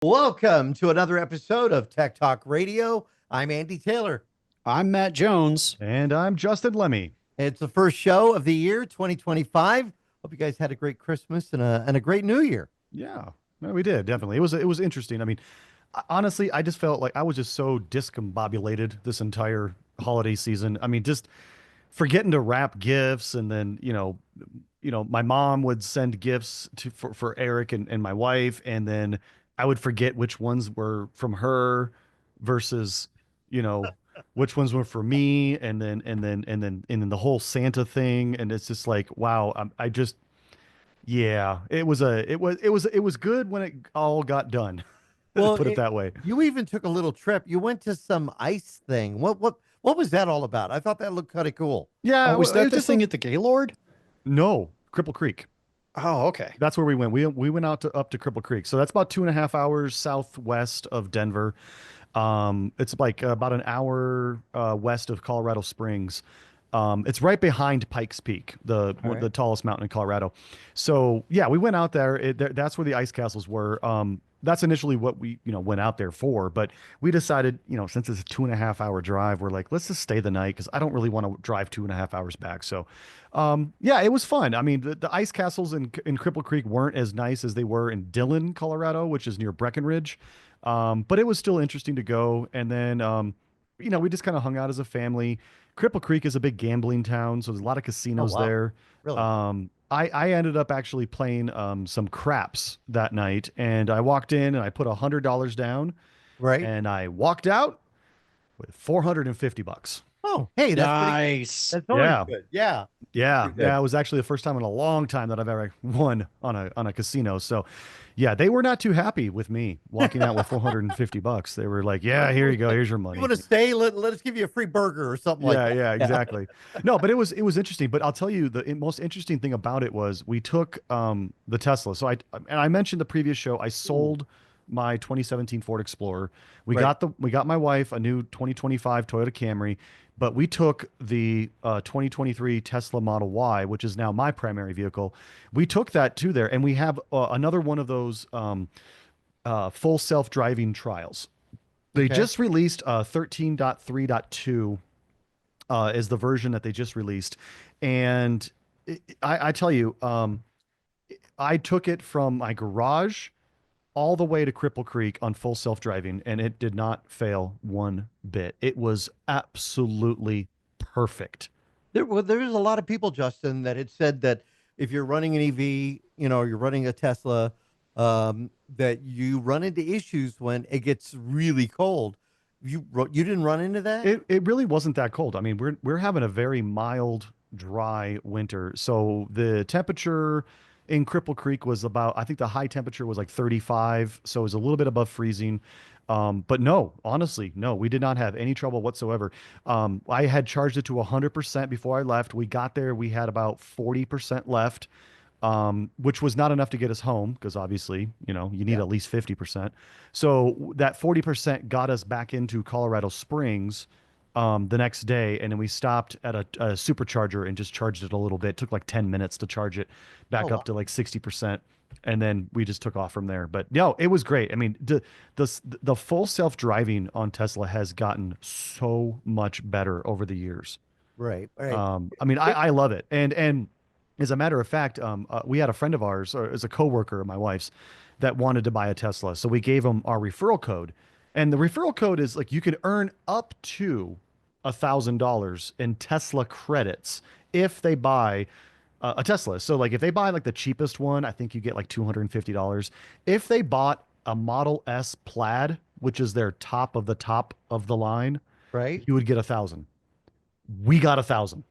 Welcome to another episode of Tech Talk Radio. I'm Andy Taylor. I'm Matt Jones. And I'm Justin Lemmy. It's the first show of the year, 2025. Hope you guys had a great Christmas and a great New Year. Yeah, no, we did, definitely. It was interesting. I mean, honestly, I just felt like I was just so discombobulated this entire holiday season. I mean, just forgetting to wrap gifts, and then my mom would send gifts for Eric and my wife, and then I would forget which ones were from her versus you know which ones were for me, and then the whole Santa thing, and it's just like, wow, I just, yeah, it was good when it all got done. Well, Put it that way. you even took a little trip. You went to some ice thing. What was that all about? I thought that looked kind of cool. Yeah, Oh, was it that was the just thing at the Gaylord? no, Cripple Creek. Oh, okay. That's where we went. We went out to up to Cripple Creek. So that's about 2.5 hours southwest of Denver. It's like about an hour west of Colorado Springs. It's right behind Pikes Peak, All right. the tallest mountain in Colorado. So yeah, we went out there. That's where the ice castles were. That's initially what we went out there for, but we decided, since it's a 2.5 hour drive, we're like, let's just stay the night because I don't really want to drive 2.5 hours back. So yeah, it was fun. I mean, the ice castles in Cripple Creek weren't as nice as they were in Dillon, Colorado, which is near Breckenridge. But it was still interesting to go. And then, we just kind of hung out as a family. Cripple Creek is a big gambling town, so there's a lot of Oh, casinos wow. there. Really? I ended up actually playing some craps that night, and I walked in and I put $100 down, Right? and I walked out with $450. Oh, hey, that's pretty good. Nice. That's always Yeah. good. Yeah. Yeah, Pretty yeah, good. it was actually the first time in a long time that I've ever won on a casino. So, yeah, they were not too happy with me walking out with $450. They were like, "Yeah, here you go. Here's your You money." want to stay? Let us give you a free burger or something like Yeah, that. yeah, Yeah. exactly. No, but it was interesting. But I'll tell you, most interesting thing about it was we took the Tesla. So I mentioned the previous show. I Ooh, sold my 2017 Ford Explorer. right. We got my wife a new 2025 Toyota Camry, but we took the 2023 Tesla Model Y, which is now my primary vehicle. We took that to there, and we have another one of those full self-driving trials. They Okay. just released 13.3.2 is the version that they just released. And I tell you, I took it from my garage all the way to Cripple Creek on full self-driving, and it did not fail one bit. It was absolutely perfect. There's a lot of people, Justin, that had said that if you're running an EV, you're running a Tesla, that you run into issues when it gets really cold. You didn't run into that? It really wasn't that cold. I mean, we're having a very mild, dry winter. So the temperature in Cripple Creek was about, I think the high temperature was like 35, so it was a little bit above freezing. But no, honestly, no, we did not have any trouble whatsoever. I had charged it to 100% before I left. We got there, we had about 40% left, which was not enough to get us home because obviously, you need Yeah. at least 50%. So that 40% got us back into Colorado Springs the next day, and then we stopped at a supercharger and just charged it a little bit. It took like 10 minutes to charge it Oh, back up wow. to like 60%. And then we just took off from there. But no, it was great. I mean, the full self-driving on Tesla has gotten so much better over the years. Right. Right. I mean, It, I love it. And as a matter of fact, we had a friend of ours, or as a coworker of my wife's, that wanted to buy a Tesla. So we gave him our referral code, and the referral code is like you can earn up to $1,000 in Tesla credits if they buy a Tesla. So like if they buy like the cheapest one, I think you get like $250. If they bought a Model S Plaid, which is their top of the line, right. you would get 1,000. We got 1,000.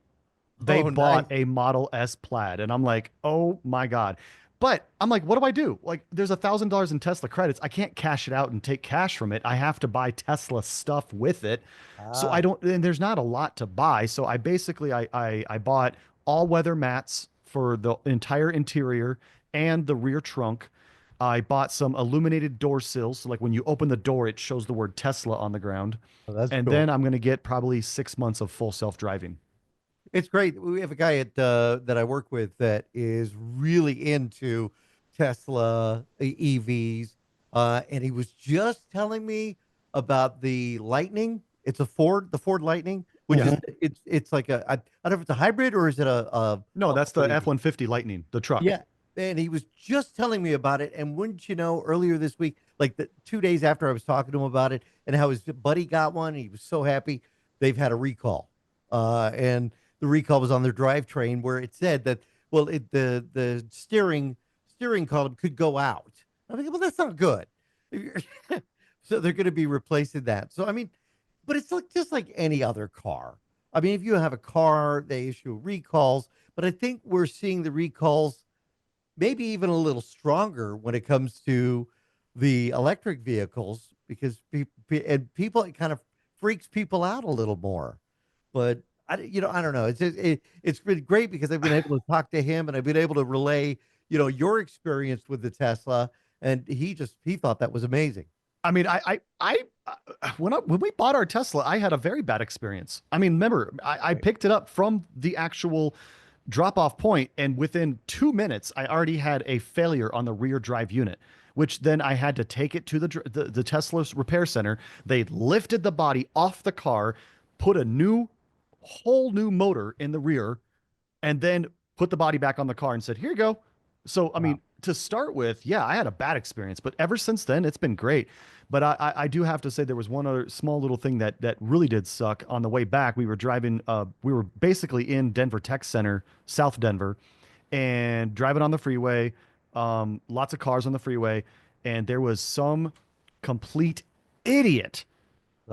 They Oh, nice. bought a Model S Plaid, and I'm like, oh my God. But I'm like, what do I do? Like, there's $1,000 in Tesla credits. I can't cash it out and take cash from it. I have to buy Tesla stuff with it. So I Ah, don't, and there's not a lot to buy. So I basically I bought all weather mats for the entire interior and the rear trunk. I bought some illuminated door sills. So like when you open the door, it shows the word Tesla on the ground. well, that's And cool. then I'm gonna get probably 6 months of full self-driving. It's great. We have a guy that I work with that is really into Tesla EVs. and he was just telling me about the Lightning. It's a Ford, the Ford Lightning, which Yeah. is it's like I don't know if it's a hybrid or is it No, a that's the fully- F-150 Lightning, the truck. yeah. And he was just telling me about it. And wouldn't you know, earlier this week, like the 2 days after I was talking to him about it and how his buddy got one, he was so happy. They've had a recall. And the recall was on their drivetrain where it said that, well, the steering column could go out. I'm thinking, well, that's not good. So they're going to be replacing that. So, I mean, but it's like just like any other car. I mean, if you have a car, they issue recalls, but I think we're seeing the recalls maybe even a little stronger when it comes to the electric vehicles because people it kind of freaks people out a little more. But I don't know. It's been great because I've been able to talk to him and I've been able to relay, your experience with the Tesla, and he thought that was amazing. I mean, when we bought our Tesla, I had a very bad experience. I mean, remember, I picked it up from the actual drop-off point, and within 2 minutes, I already had a failure on the rear drive unit, which then I had to take it to the Tesla's repair center. They lifted the body off the car, put a whole new motor in the rear, and then put the body back on the car and said, "Here you go." So, I mean, to start with, yeah, I had a bad experience, but ever since then, it's been great. But I do have to say there was one other small little thing that really did suck. On the way back, we were driving, we were basically in Denver Tech Center, South Denver, and driving on the freeway, lots of cars on the freeway, and there was some complete idiot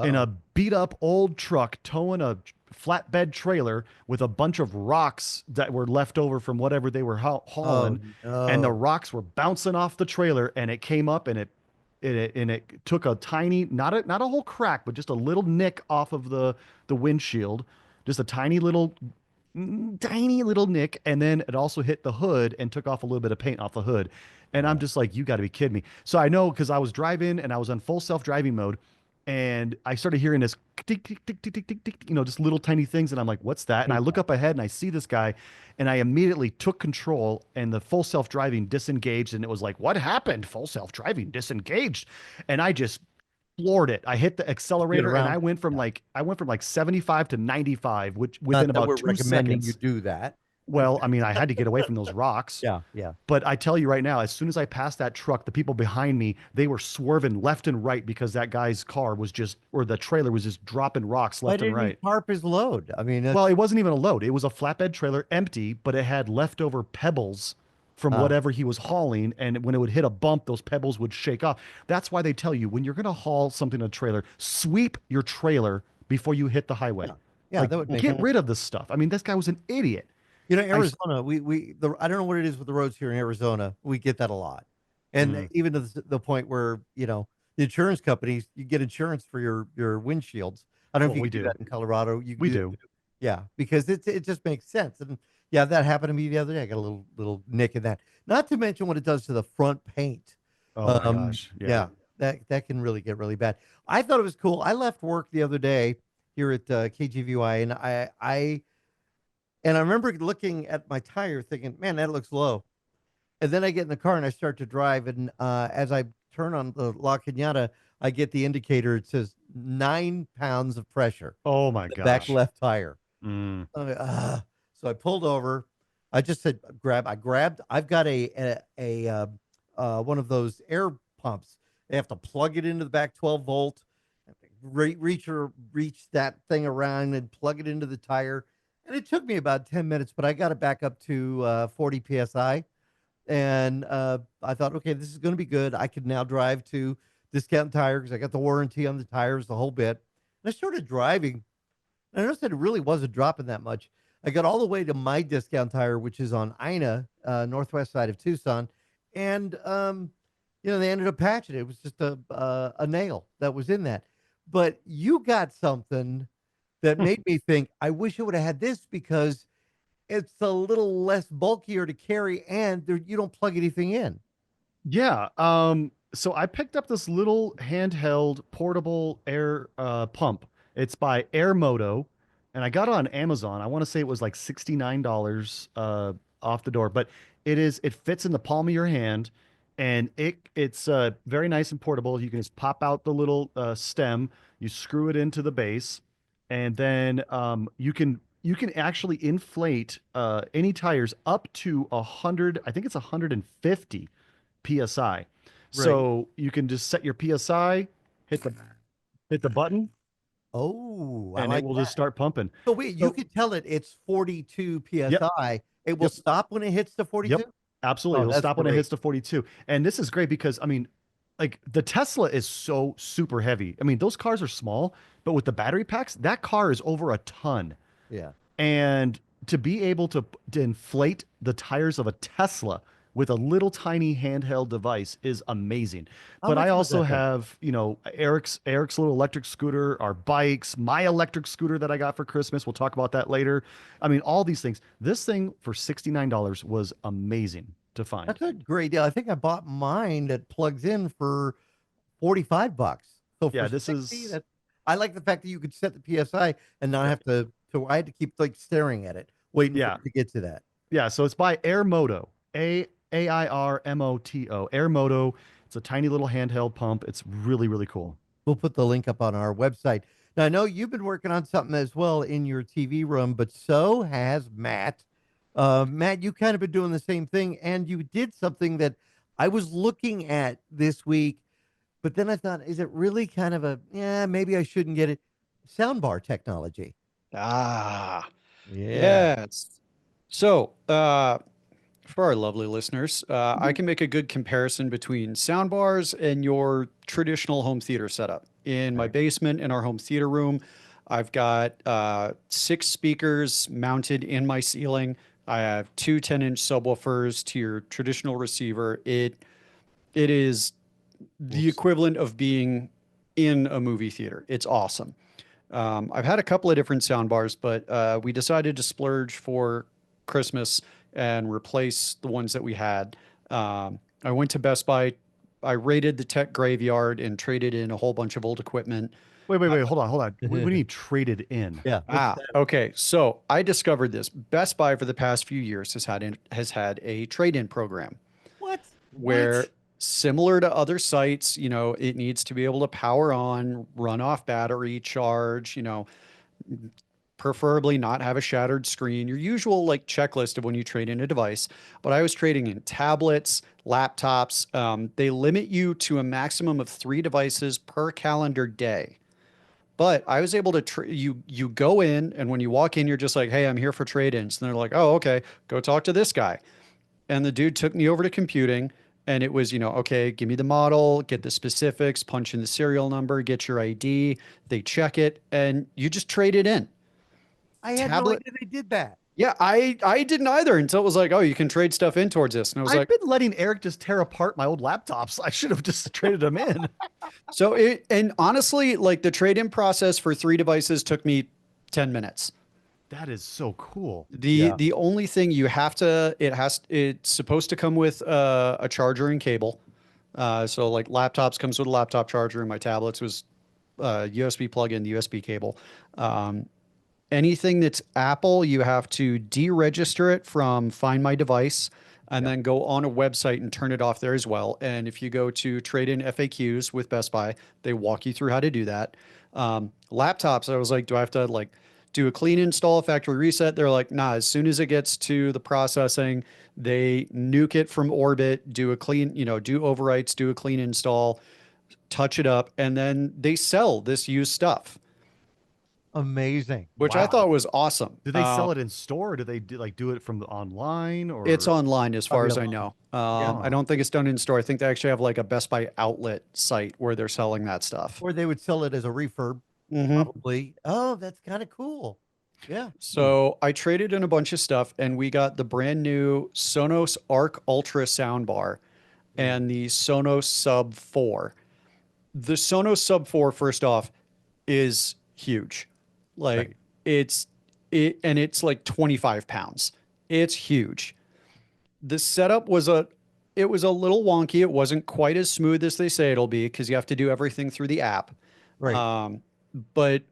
in Uh-oh. a beat up old truck towing a flatbed trailer with a bunch of rocks that were left over from whatever they were hauling, and the No. rocks were bouncing off the trailer, and it came up and it took a tiny, not a whole crack, but just a little nick off of the windshield, just a tiny little nick, and then it also hit the hood and took off a little bit of paint off the hood. And I'm just like, you got to be kidding me. So I know, because I was driving and I was on full self-driving mode, and I started hearing this tick, tick, tick, tick, tick, tick, tick, just little tiny things. And I'm like, what's that? And I look up ahead and I see this guy, and I immediately took control, and the full self-driving disengaged. And it was like, what happened? Full self-driving disengaged. And I just floored it. I hit the accelerator and around. I went from like 75 to 95, which Not within that about we're 2 recommending seconds. you do that. Well, I mean, I had to get away from those rocks. Yeah, yeah. But I tell you right now, as soon as I passed that truck, the people behind me, they were swerving left and right because that guy's car was just, or the trailer was just dropping rocks Why left and didn't he right. tarp his load? I mean, Well, it wasn't even a load. It was a flatbed trailer, empty, but it had leftover pebbles from uh, whatever he was hauling. And when it would hit a bump, those pebbles would shake off. That's why they tell you, when you're going to haul something in a trailer, sweep your trailer before you hit the highway. yeah, that would make Get rid of this stuff. I mean, this guy was an idiot. Arizona, I don't know what it is with the roads here in Arizona. We get that a lot. And Mhm. even to the point where, the insurance companies, you get insurance for your windshields. I don't know Well, if you we can do do. that in Colorado. You We do. yeah, because it just makes sense. And yeah, that happened to me the other day. I got a little nick in that. Not to mention what it does to the front paint. Oh my gosh. Yeah, that can really get really bad. I thought it was cool. I left work the other day here at KGVY, and I remember looking at my tire thinking, man, that looks low. And then I get in the car and I start to drive. And as I turn on the La Cañada, I get the indicator. It says 9 pounds of pressure, Oh my the back gosh. left tire. Mm. So I pulled over. I just said, grab. I grabbed. I've got one of those air pumps. They have to plug it into the back 12 volt, reach that thing around and plug it into the tire. And it took me about 10 minutes, but I got it back up to 40 psi. And I thought, okay, this is going to be good. I could now drive to Discount Tire because I got the warranty on the tires, the whole bit. And I started driving. And I noticed that it really wasn't dropping that much. I got all the way to my Discount Tire, which is on Ina, northwest side of Tucson. And, they ended up patching it. It was just a nail that was in that. But you got something that made me think, I wish I would have had this because it's a little less bulkier to carry and you don't plug anything in. Yeah. So I picked up this little handheld portable air pump. It's by AirMoto, and I got it on Amazon. I want to say it was like $69 off the door, but it fits in the palm of your hand. and it's very nice and portable. You can just pop out the little stem, you screw it into the base, and then you can actually inflate any tires up to 100. I think it's 150 psi. Right. So you can just set your psi, hit the button, Oh, I and it like will that. just start pumping. So wait, you So could tell it it's 42 yep, psi. It will yep, stop when it hits the 42? yep, absolutely. Oh, It'll that's stop when it great. hits the 42. And this is great because I mean, like the Tesla is so super heavy. I mean, those cars are small, but with the battery packs, that car is over a ton. Yeah. And to be able to inflate the tires of a Tesla with a little tiny handheld device is amazing. How But I much was also that thing? have, Eric's little electric scooter, our bikes, my electric scooter that I got for Christmas. We'll talk about that later. I mean, all these things. This thing for $69 was amazing to find. That's a great deal. I think I bought mine that plugs in for 45 bucks. So for Yeah, this 60, is that I like the fact that you could set the PSI and not yep. have to so I had to keep like staring at it, waiting for Yeah. it to get to that. Yeah, so it's by AirMoto. AirMoto. AirMoto. It's a tiny little handheld pump. It's really, really cool. We'll put the link up on our website. Now I know you've been working on something as well in your TV room, but so has Matt. Matt, you kind of been doing the same thing, and you did something that I was looking at this week. But then I thought, is it really kind of a, yeah, maybe I shouldn't get it? Soundbar technology. Ah, Yeah. yes. So, for our lovely listeners, I can make a good comparison between soundbars and your traditional home theater setup. In my Right. basement, in our home theater room, I've got 6 speakers mounted in my ceiling. I have two 10-inch subwoofers to your traditional receiver. It is the Whoops. equivalent of being in a movie theater. It's awesome. I've had a couple of different sound bars, but we decided to splurge for Christmas and replace the ones that we had. I went to Best Buy. I raided the tech graveyard and traded in a whole bunch of old equipment. Wait. Hold on. We need traded in. Yeah. What's Ah, that? okay. So I discovered this. Best Buy for the past few years has had a trade-in program What? where, similar to other sites, it needs to be able to power on, run off battery, charge, preferably not have a shattered screen, your usual like checklist of when you trade in a device. But I was trading in tablets, laptops. They limit you to a maximum of 3 devices per calendar day. But I was able to you go in, and when you walk in, you're just like, "Hey, I'm here for trade-ins." And they're like, "Oh, okay, go talk to this guy." And the dude took me over to computing, and it was, okay, give me the model, get the specifics, punch in the serial number, get your ID. They check it, and you just trade it in. I had no Tablet. idea they did that. Yeah, I didn't either until it was like, oh, you can trade stuff in towards this. And I was I've like, been letting Eric just tear apart my old laptops. I should have just traded them in. and honestly, like the trade-in process for 3 devices took me 10 minutes. That is so cool. The only thing you have to, it's supposed to come with a charger and cable. So like laptops comes with a laptop charger, and my tablets was USB plug-in, USB cable. Anything that's Apple, you have to deregister it from Find My Device and Yeah. then go on a website and turn it off there as well. And if you go to trade-in FAQs with Best Buy, they walk you through how to do that. Laptops, I was like, do I have to like do a clean install, factory reset? They're like, nah, as soon as it gets to the processing, they nuke it from orbit, do a clean, do overwrites, do a clean install, touch it up, and then they sell this used stuff, Amazing. which I Wow. thought was awesome. Do they sell it in store? Or do they do it from the online It's or? online as far Probably as I online. know. Yeah. I don't think it's done in store. I think they actually have like a Best Buy outlet site where they're selling that stuff. Or they would sell it as a refurb, probably. Oh, that's kind of cool. Yeah. So I traded in a bunch of stuff, and we got the brand new Sonos Arc Ultra soundbar and the Sonos Sub 4. The Sonos Sub 4, first off, is huge. Like Right. it's like 25 pounds. It's huge. The setup it was a little wonky. It wasn't quite as smooth as they say it'll be because you have to do everything through the app. Right. But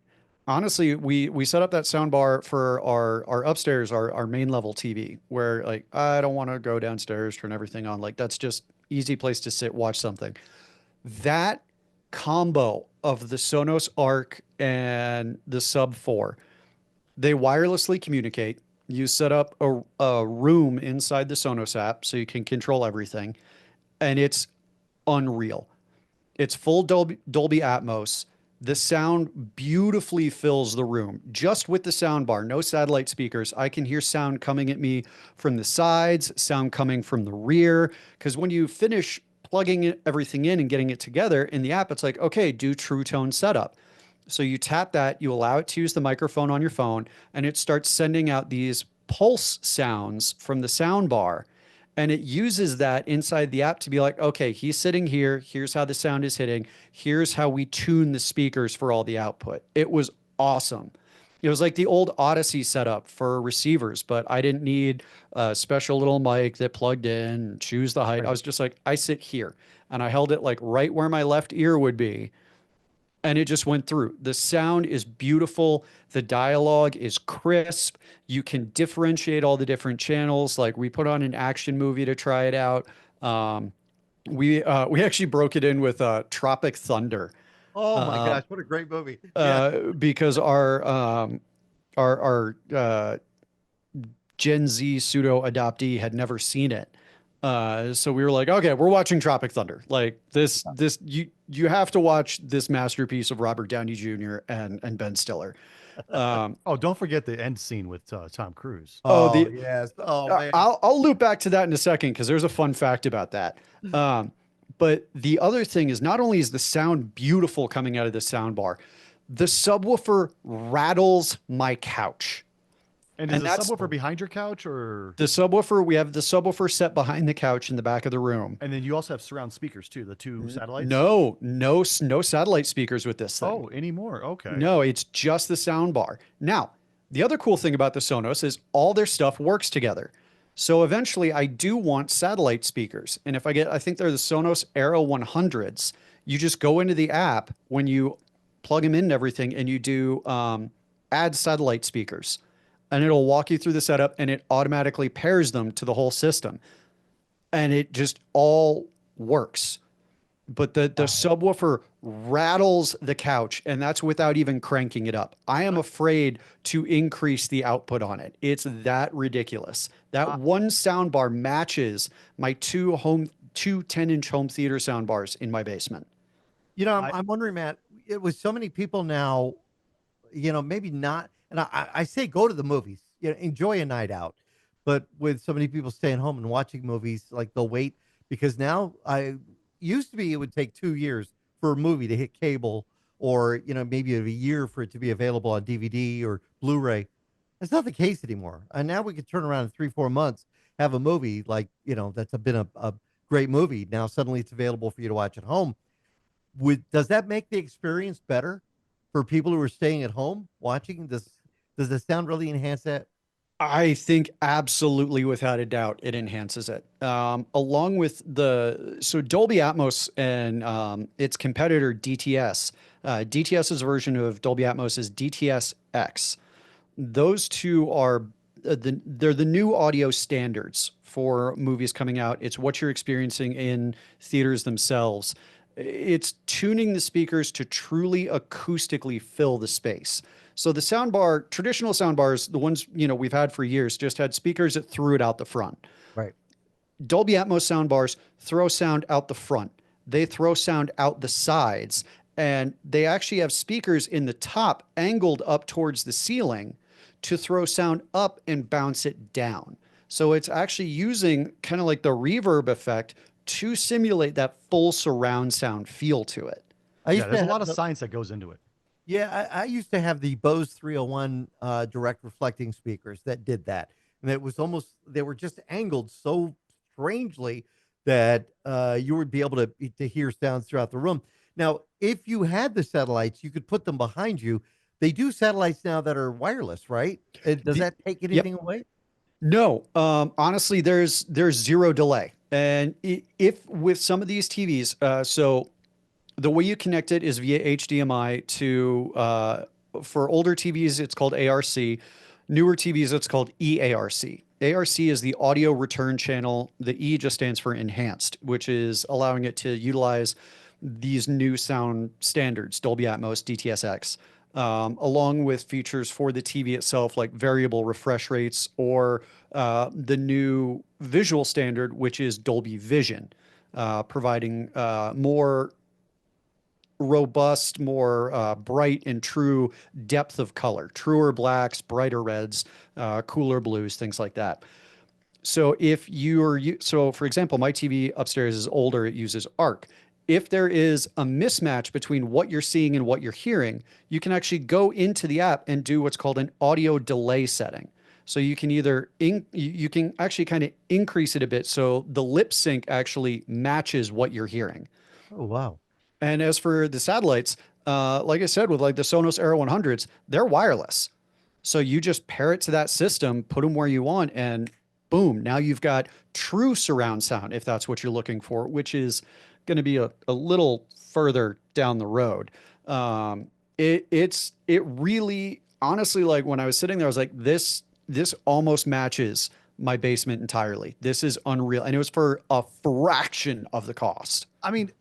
honestly, we set up that sound bar for our upstairs, our main level TV, where like I don't want to go downstairs, turn everything on. Like that's just easy place to sit, watch something. That combo of the Sonos Arc and the Sub 4, they wirelessly communicate. You set up a room inside the Sonos app so you can control everything, and it's unreal. It's full Dolby Atmos. The sound beautifully fills the room just with the sound bar, no satellite speakers. I can hear sound coming at me from the sides, sound coming from the rear. Because when you finish plugging everything in and getting it together in the app, it's like, okay, do true tone setup. So you tap that, you allow it to use the microphone on your phone, and it starts sending out these pulse sounds from the sound bar. And it uses that inside the app to be like, okay, he's sitting here. Here's how the sound is hitting. Here's how we tune the speakers for all the output. It was awesome. It was like the old Odyssey setup for receivers, but I didn't need a special little mic that plugged in, choose the height. I was just like, I sit here, and I held it like right where my left ear would be, and it just went through. The sound is beautiful. The dialogue is crisp. You can differentiate all the different channels. Like, we put on an action movie to try it out. We actually broke it in with Tropic Thunder. Oh my Uh, gosh, what a great movie. Yeah. because our Gen Z pseudo adoptee had never seen it. So we were like, okay, we're watching Tropic Thunder. Like, you have to watch this masterpiece of Robert Downey Jr. and Ben Stiller. Oh, don't forget the end scene with Tom Cruise. Oh, yes. Oh man. I'll loop back to that in a second, because there's a fun fact about that. But the other thing is, not only is the sound beautiful coming out of the sound bar, the subwoofer rattles my couch. And is the subwoofer behind your couch, or the subwoofer? We have the subwoofer set behind the couch in the back of the room. and then you also have surround speakers too, the two satellites? No satellite speakers with this thing. Oh, anymore. Okay. No, it's just the sound bar. Now, the other cool thing about the Sonos is all their stuff works together. So eventually I do want satellite speakers. And if I think they're the Sonos Aero 100s, you just go into the app when you plug them in and everything, and you do add satellite speakers. And it'll walk you through the setup, and it automatically pairs them to the whole system. And it just all works. But the subwoofer rattles the couch, and that's without even cranking it up. I am afraid to increase the output on it. It's that ridiculous. That one soundbar matches my two 10-inch home theater soundbars in my basement. You know, I'm wondering, Matt, it was so many people now, you know, maybe not. And I say go to the movies, you know, enjoy a night out. But with so many people staying home and watching movies, like, they'll wait, because now used to be it would take 2 years for a movie to hit cable, or, you know, maybe a year for it to be available on DVD or Blu-ray. That's not the case anymore. And now we could turn around in 3-4 months, have a movie like, you know, that's been a great movie. Now suddenly it's available for you to watch at home. Does that make the experience better for people who are staying at home watching? Does the sound really enhance that? I think absolutely, without a doubt, it enhances it. Along with so Dolby Atmos and its competitor DTS. DTS's version of Dolby Atmos is DTS-X. Those two are they're the new audio standards for movies coming out. It's what you're experiencing in theaters themselves. It's tuning the speakers to truly acoustically fill the space. So the soundbar, traditional soundbars, the ones, you know, we've had for years, just had speakers that threw it out the front. Right. Dolby Atmos soundbars throw sound out the front. They throw sound out the sides, and they actually have speakers in the top angled up towards the ceiling to throw sound up and bounce it down. So it's actually using kind of like the reverb effect to simulate that full surround sound feel to it. There's a lot of science that goes into it. Yeah, I used to have the Bose 301 direct reflecting speakers that did that. And it was they were just angled so strangely that you would be able to hear sounds throughout the room. Now, if you had the satellites, you could put them behind you. They do satellites now that are wireless, right? Does that take anything away? No, honestly, there's zero delay. And if with some of these TVs, so the way you connect it is via HDMI to, for older TVs, it's called ARC. Newer TVs, it's called EARC. ARC is the audio return channel. The E just stands for enhanced, which is allowing it to utilize these new sound standards, Dolby Atmos, DTS:X, along with features for the TV itself, like variable refresh rates, or the new visual standard, which is Dolby Vision, providing more robust, more bright and true depth of color, truer blacks, brighter reds, cooler blues, things like that. So if so for example, my TV upstairs is older, it uses Arc. If there is a mismatch between what you're seeing and what you're hearing, you can actually go into the app and do what's called an audio delay setting. So you can either, you can actually kind of increase it a bit so the lip sync actually matches what you're hearing. Oh, wow. And as for the satellites, like I said, with like the Sonos Era 100s, they're wireless. So you just pair it to that system, put them where you want, and boom, now you've got true surround sound, if that's what you're looking for, which is going to be a little further down the road. It really, honestly, like when I was sitting there, I was like, this almost matches my basement entirely. This is unreal. And it was for a fraction of the cost. I mean,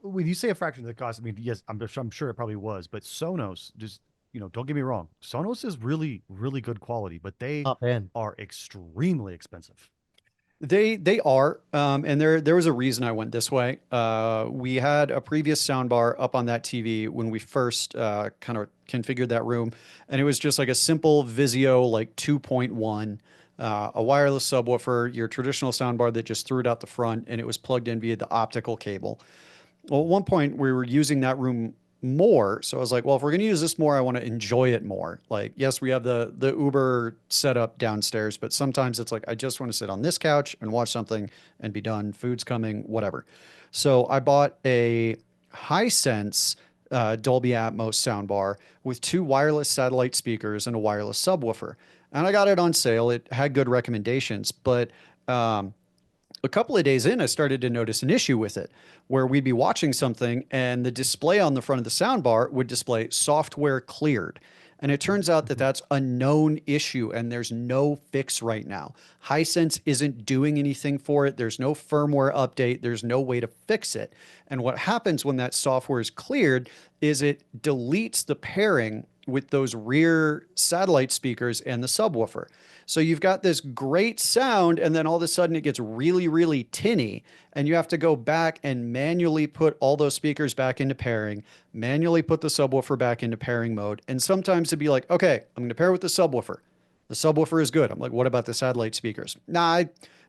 when you say a fraction of the cost, I mean, yes, I'm sure it probably was, but Sonos, just, don't get me wrong. Sonos is really, really good quality, but they Top end. are extremely expensive. They are, and there was a reason I went this way. We had a previous soundbar up on that TV when we first kind of configured that room, and it was just like a simple Vizio like 2.1, a wireless subwoofer, your traditional soundbar that just threw it out the front, and it was plugged in via the optical cable. Well, at one point we were using that room more, so I was like, well, if we're going to use this more, I want to enjoy it more. Like, yes, we have the Uber setup downstairs, but sometimes it's like I just want to sit on this couch and watch something and be done. Food's coming, whatever. So I bought a Hisense Dolby Atmos soundbar with 2 wireless satellite speakers and a wireless subwoofer, and I got it on sale. It had good recommendations, but a couple of days in, I started to notice an issue with it, where we'd be watching something and the display on the front of the soundbar would display software cleared. And it turns out that that's a known issue and there's no fix right now. Hisense isn't doing anything for it. There's no firmware update. There's no way to fix it. And what happens when that software is cleared is it deletes the pairing with those rear satellite speakers and the subwoofer. So you've got this great sound, and then all of a sudden it gets really, really tinny, and you have to go back and manually put all those speakers back into pairing, manually put the subwoofer back into pairing mode. And sometimes it'd be like, okay, I'm going to pair with the subwoofer. The subwoofer is good. I'm like, what about the satellite speakers? Nah,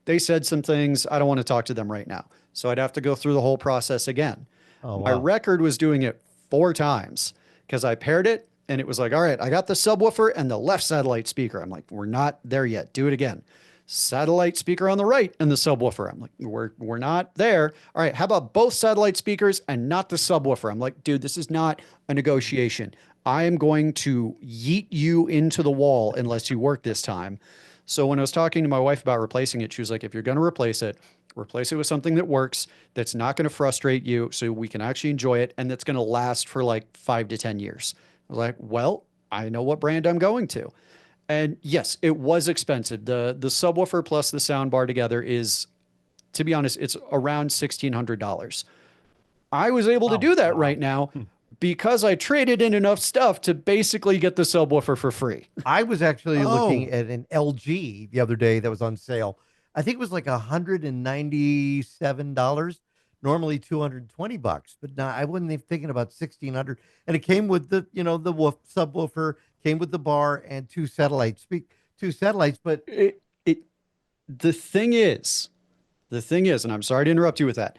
they said some things. I don't want to talk to them right now. So I'd have to go through the whole process again. Oh, My wow. record was doing it 4 times because I paired it. And it was like, all right, I got the subwoofer and the left satellite speaker. I'm like, we're not there yet. Do it again. Satellite speaker on the right and the subwoofer. I'm like, we're not there. All right, how about both satellite speakers and not the subwoofer? I'm like, dude, this is not a negotiation. I am going to yeet you into the wall unless you work this time. So when I was talking to my wife about replacing it, she was like, if you're going to replace it with something that works, that's not going to frustrate you, so we can actually enjoy it, and that's going to last for like 5 to 10 years. I was like, well, I know what brand I'm going to. And yes, it was expensive. The subwoofer plus the soundbar together is, to be honest, it's around $1,600. I was able to do that right now because I traded in enough stuff to basically get the subwoofer for free. I was actually looking at an LG the other day that was on sale. I think it was like $197. Normally $220, but now I wasn't even thinking about 1,600. And it came with the, the subwoofer, came with the bar and 2 satellites. But the thing is, and I'm sorry to interrupt you with that.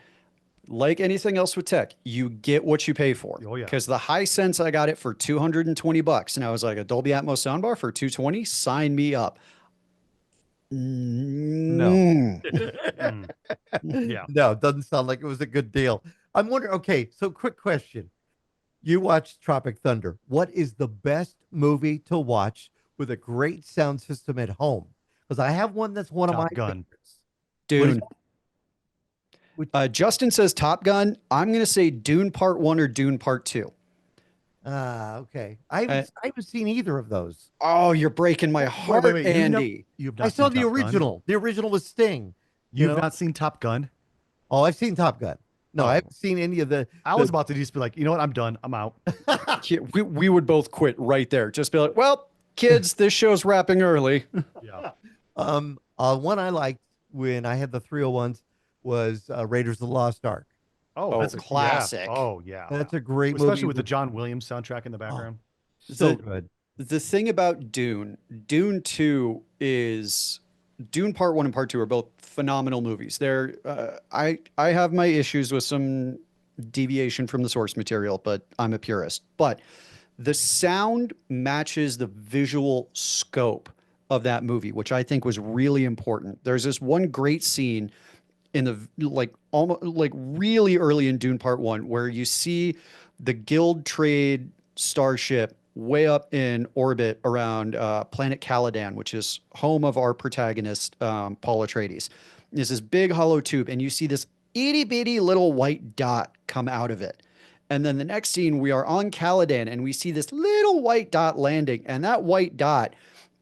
Like anything else with tech, you get what you pay for. Oh, yeah. Because the Hisense, I got it for $220, and I was like, a Dolby Atmos soundbar for $220, sign me up. No. Yeah. No, it doesn't sound like it was a good deal. I'm wondering, okay, so quick question. You watched Tropic Thunder. What is the best movie to watch with a great sound system at home? Because I have one that's one of my Top Gun. favorites. Dune. Justin says Top Gun. I'm going to say Dune Part 1 or Dune Part 2. Okay. Uh, I haven't seen either of those. oh, you're breaking my Wait. heart, Andy. You've I not saw seen the Top Gun? original. The original was Sting. You You've know? not seen Top Gun? Oh, I've seen Top Gun. No, I Oh, haven't seen any of I was the about to just be like, you know what? I'm done. I'm out. We would both quit right there. Just be like, well, kids, this show's wrapping early. Yeah. One I liked when I had the 301s was Raiders of the Lost Ark. Oh, Oh, that's yeah. classic. Oh, yeah. That's a great Especially movie with the John Williams soundtrack in the oh, background. so The good. the thing about Dune 2 is Dune Part 1 and Part 2 are both phenomenal movies. They're I have my issues with some deviation from the source material, but I'm a purist. But the sound matches the visual scope of that movie, which I think was really important. There's this one great scene in the like almost like really early in Dune Part 1 where you see the Guild Trade starship way up in orbit around planet Caladan, which is home of our protagonist, Paul Atreides. There's this big hollow tube, and you see this itty bitty little white dot come out of it. And then the next scene, we are on Caladan, and we see this little white dot landing, and that white dot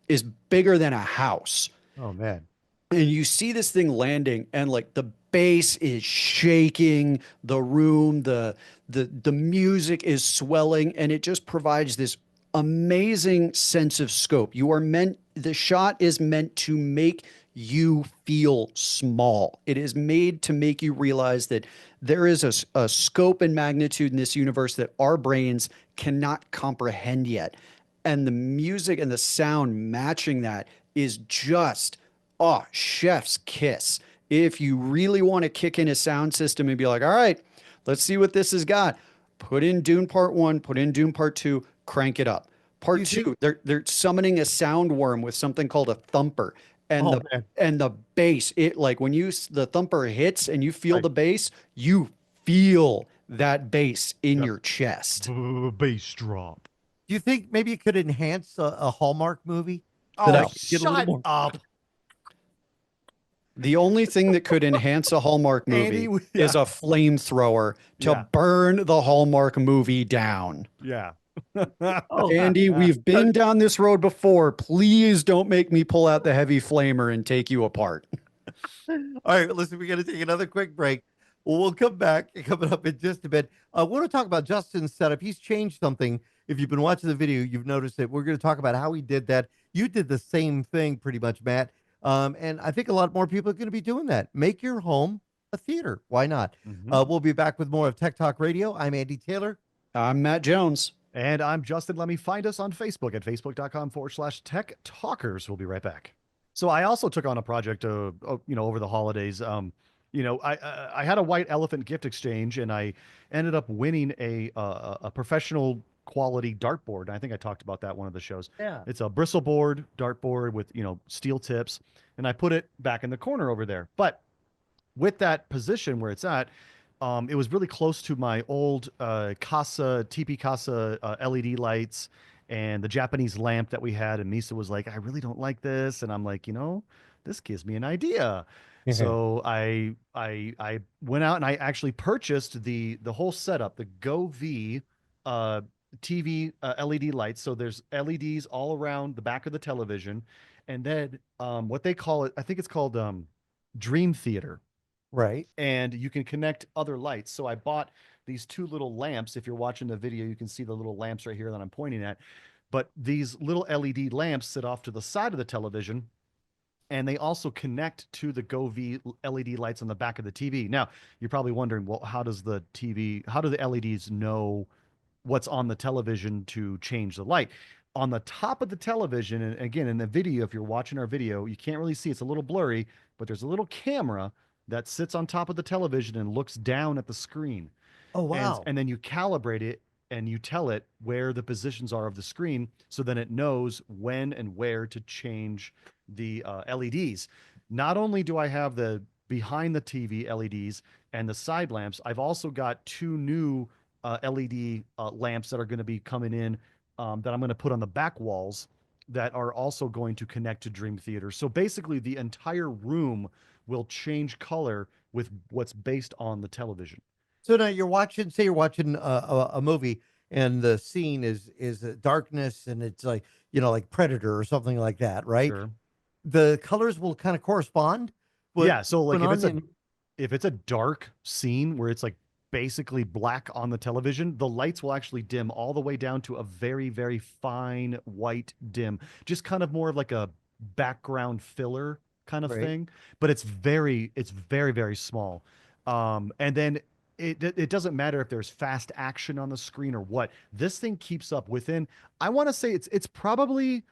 is bigger than a house. Oh man. And you see this thing landing, and like the bass is shaking the room, the music is swelling, and it just provides this amazing sense of scope. The shot is meant to make you feel small. It is made to make you realize that there is a scope and magnitude in this universe that our brains cannot comprehend yet. And the music and the sound matching that is just, oh, chef's kiss. If you really want to kick in a sound system and be like, all right, let's see what this has got, put in Dune Part 1, put in Dune Part 2, crank it up. Part 2, they're summoning a sound worm with something called a thumper. And Oh the man. and the bass, it like when the thumper hits and you feel Right. the bass, you feel that bass in Yep. your chest. Bass drop. Do you think maybe it could enhance a Hallmark movie? Oh, No. Get a little shut more. up. The only thing that could enhance a Hallmark Andy, movie yeah. is a flamethrower to Yeah. burn the Hallmark movie down. Yeah. Oh, Andy, we've been down this road before. Please don't make me pull out the heavy flamer and take you apart. all right. Listen, we got to take another quick break. We'll come back coming up in just a bit. I want to talk about Justin's setup. He's changed something. If you've been watching the video, you've noticed that we're going to talk about how he did that. You did the same thing pretty much, Matt. And I think a lot more people are going to be doing that. Make your home a theater. Why not? Mhm. We'll be back with more of Tech Talk Radio. I'm Andy Taylor. I'm Matt Jones. And I'm Justin. Let me find us on Facebook at facebook.com/Tech Talkers. We'll be right back. So I also took on a project, over the holidays. I had a white elephant gift exchange, and I ended up winning a professional quality dartboard. I think I talked about that one of the shows. Yeah. It's a bristleboard dartboard with steel tips, and I put it back in the corner over there. But with that position where it's at, it was really close to my old TP Casa LED lights and the Japanese lamp that we had. And Misa was like, I really don't like this. And I'm like, this gives me an idea. So I went out and I actually purchased the whole setup, the Go V TV LED lights. So there's LEDs all around the back of the television. And then what they call it, I think it's called Dream Theater. Right. And you can connect other lights. So I bought these two little lamps. If you're watching the video, you can see the little lamps right here that I'm pointing at. But these little LED lamps sit off to the side of the television, and they also connect to the Go V LED lights on the back of the TV. Now, you're probably wondering, well, how do the LEDs know what's on the television to change the light? On the top of the television, and again, in the video, if you're watching our video, you can't really see, it's a little blurry, but there's a little camera that sits on top of the television and looks down at the screen. Oh, wow. And then you calibrate it and you tell it where the positions are of the screen, so then it knows when and where to change the LEDs. Not only do I have the behind the TV LEDs and the side lamps, I've also got two new LED lamps that are going to be coming in that I'm going to put on the back walls that are also going to connect to Dream Theater. So basically the entire room will change color with what's based on the television. So now you're watching, say you're watching a movie and the scene is darkness, and it's like, like Predator or something like that, right? Sure. The colors will kind of correspond. But Yeah. So like when on the if it's a dark scene where it's like basically black on the television, the lights will actually dim all the way down to a very, very fine white dim, just kind of more of like a background filler kind of right, thing. But it's very, very small. And then it doesn't matter if there's fast action on the screen or what. This thing keeps up within, I want to say it's probably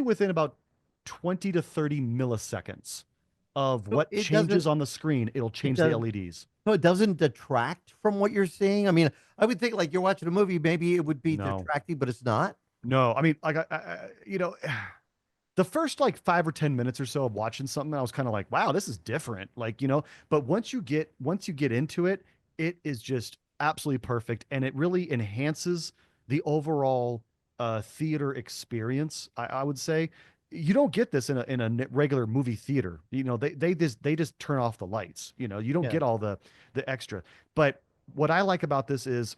within about 20 to 30 milliseconds of so what changes on the screen, it'll it change the does LEDs. so it doesn't detract from what you're seeing. I mean, I would think like you're watching a movie, maybe it would be No, detracting, but it's not. no. I mean, like, the first like 5 or 10 minutes or so of watching something, I was kind of like, wow, this is different. Like, but once you get into it, it is just absolutely perfect. And it really enhances the overall theater experience, I would say. You don't get this in a regular movie theater. They just turn off the lights. You don't Yeah. get all the extra. But what I like about this is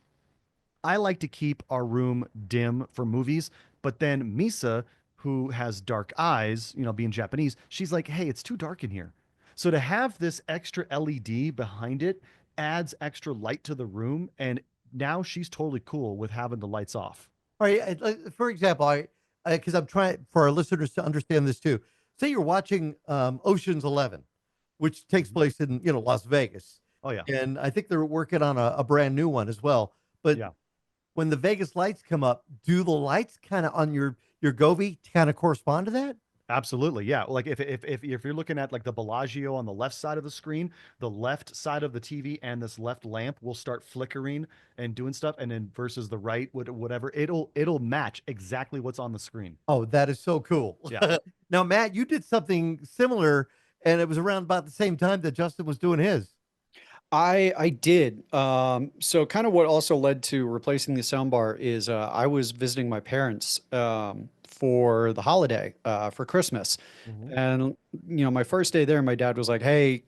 I like to keep our room dim for movies, but then Misa, who has dark eyes, being Japanese, she's like, "Hey, it's too dark in here." So to have this extra LED behind it adds extra light to the room, and now she's totally cool with having the lights off. All right. For example, because I'm trying for our listeners to understand this too. Say you're watching Ocean's 11, which takes Mhm. place in Las Vegas, Oh yeah, and I think they're working on a brand new one as well. But yeah. when the Vegas lights come up, do the lights kind of on your Govee kind of correspond to that? Absolutely, yeah. Like if you're looking at like the Bellagio on the left side of the screen, the left side of the TV and this left lamp will start flickering and doing stuff, and then versus the right, whatever, it'll match exactly what's on the screen. Oh, that is so cool. Yeah. Now, Matt, you did something similar, and it was around about the same time that Justin was doing his. I did. So kind of what also led to replacing the soundbar is I was visiting my parents for the holiday for Christmas, Mhm. and my first day there, my dad was like, "Hey,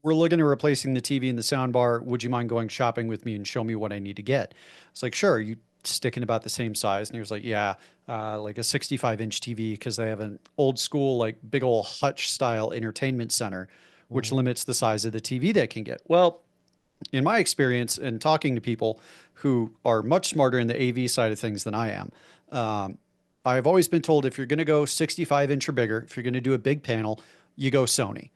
we're looking at replacing the TV and the soundbar. Would you mind going shopping with me and show me what I need to get?" It's like, "Sure." You sticking about the same size, and he was like, "Yeah, like a 65-inch TV because they have an old school like big old hutch style entertainment center." Which Mhm. limits the size of the TV they can get. Well, in my experience and talking to people who are much smarter in the AV side of things than I am, um, I've always been told if you're going to go 65-inch or bigger, if you're going to do a big panel, you go Sony.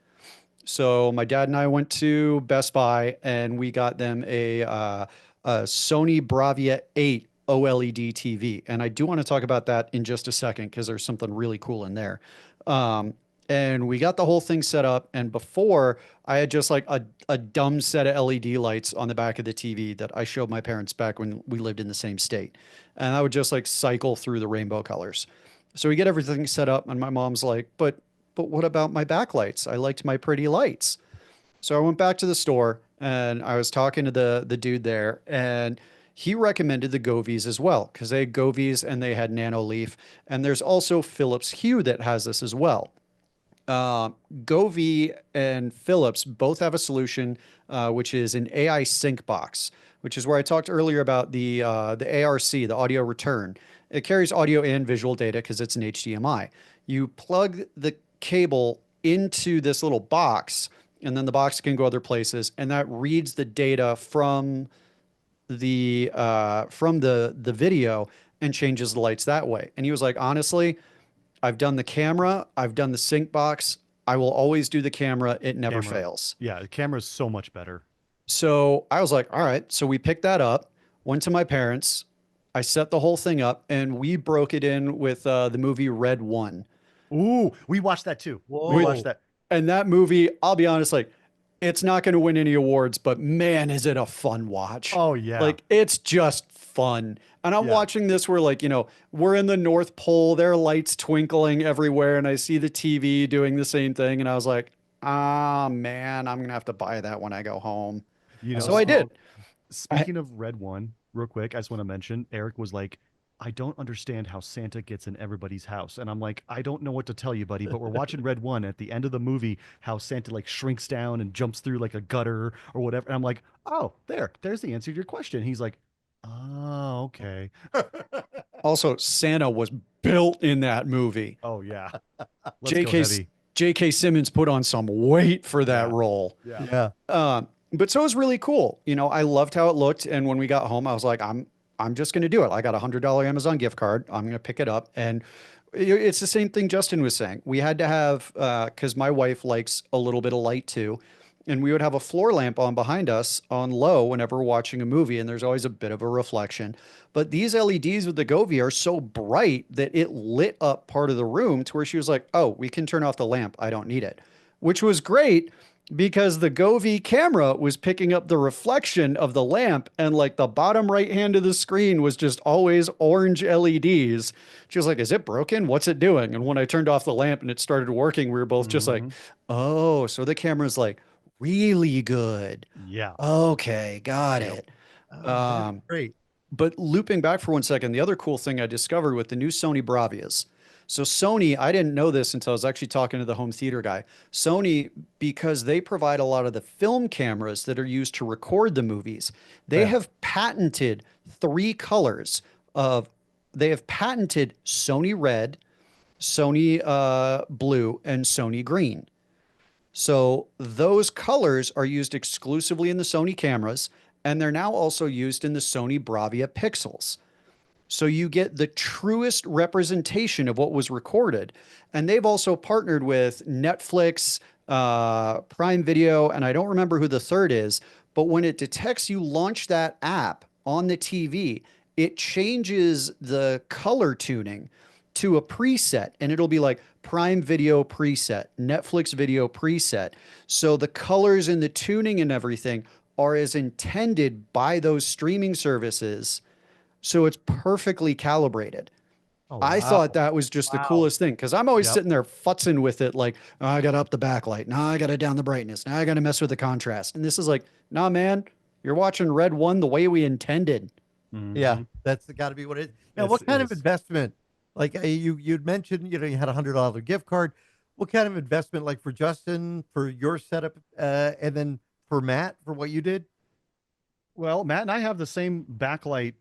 So my dad and I went to Best Buy and we got them a Sony Bravia 8 OLED TV. And I do want to talk about that in just a second because there's something really cool in there. Um, and we got the whole thing set up. And before, I had just like a dumb set of LED lights on the back of the TV that I showed my parents back when we lived in the same state. And I would just like cycle through the rainbow colors. So we get everything set up, and my mom's like, but what about my backlights? I liked my pretty lights. So I went back to the store and I was talking to the dude there, and he recommended the Govies as well because they had Govies and they had Nano Leaf, and there's also Philips Hue that has this as well. Uh, Govee and Philips both have a solution, which is an AI sync box, which is where I talked earlier about the ARC, the audio return. It carries audio and visual data because it's an HDMI. You plug the cable into this little box, and then the box can go other places, and that reads the data from the video and changes the lights that way. And he was like, honestly, I've done the camera, I've done the sync box. I will always do the camera. It never Camera. fails. Yeah, the camera's so much better. So I was like, all right. So we picked that up, went to my parents. I set the whole thing up and we broke it in with the movie Red One. Ooh, we watched that too. We We, watched Whoa. that. and that movie, I'll be honest, like, it's not going to win any awards, but man, is it a fun watch. Oh yeah. Like, it's just fun. And I'm Yeah. watching this where, like, we're in the North Pole, there are lights twinkling everywhere, and I see the TV doing the same thing. And I was like, ah, man, I'm going to have to buy that when I go home. You know, So I did. I, speaking of Red One, real quick, I just want to mention Eric was like, I don't understand how Santa gets in everybody's house. And I'm like, I don't know what to tell you, buddy, but we're watching Red One at the end of the movie, how Santa like shrinks down and jumps through like a gutter or whatever. And I'm like, oh, there's the answer to your question. He's like, oh, okay. Also, Santa was built in that movie. Oh yeah. Let's go J.K. heavy. J.K. Simmons put on some weight for that Yeah. role. Yeah. Yeah. But so it was really cool. You know, I loved how it looked. And when we got home, I was like, I'm just going to do it. I got a $100 Amazon gift card. I'm going to pick it up. And it's the same thing Justin was saying. We had to have, because my wife likes a little bit of light too. And we would have a floor lamp on behind us on low whenever we're watching a movie. And there's always a bit of a reflection. But these LEDs with the Govee are so bright that it lit up part of the room to where she was like, oh, we can turn off the lamp. I don't need it, which was great because the Govee camera was picking up the reflection of the lamp, and like the bottom right hand of the screen was just always orange LEDs. She was like, is it broken? What's it doing? And when I turned off the lamp and it started working, we were both just like, oh, so the camera's like really good. Yeah. Okay, got it. That's great. But looping back for 1 second, the other cool thing I discovered with the new Sony Bravias. So Sony, I didn't know this until I was actually talking to the home theater guy. Sony, because they provide a lot of the film cameras that are used to record the movies, they have patented 3 colors of, they have patented Sony red, Sony blue, and Sony green. So those colors are used exclusively in the Sony cameras, and they're now also used in the Sony Bravia Pixels. So you get the truest representation of what was recorded. And they've also partnered with Netflix, Prime Video, and I don't remember who the third is, but when it detects you launch that app on the TV, it changes the color tuning to a preset, and it'll be like Prime Video preset, Netflix video preset. So the colors and the tuning and everything are as intended by those streaming services. So it's perfectly calibrated. Oh, I wow. thought that was just the Wow. coolest thing because I'm always Yep. sitting there futzing with it, like, oh, I got to up the backlight. Now I got to down the brightness. Now I got to mess with the contrast. And this is like, nah, man, you're watching Red One the way we intended. Yeah, that's got to be what it is. Now, Yes, what kind it of is. investment? Like you'd mentioned, you had $100 gift card. What kind of investment, like for Justin, for your setup, and then for Matt, for what you did? Well, Matt and I have the same backlight,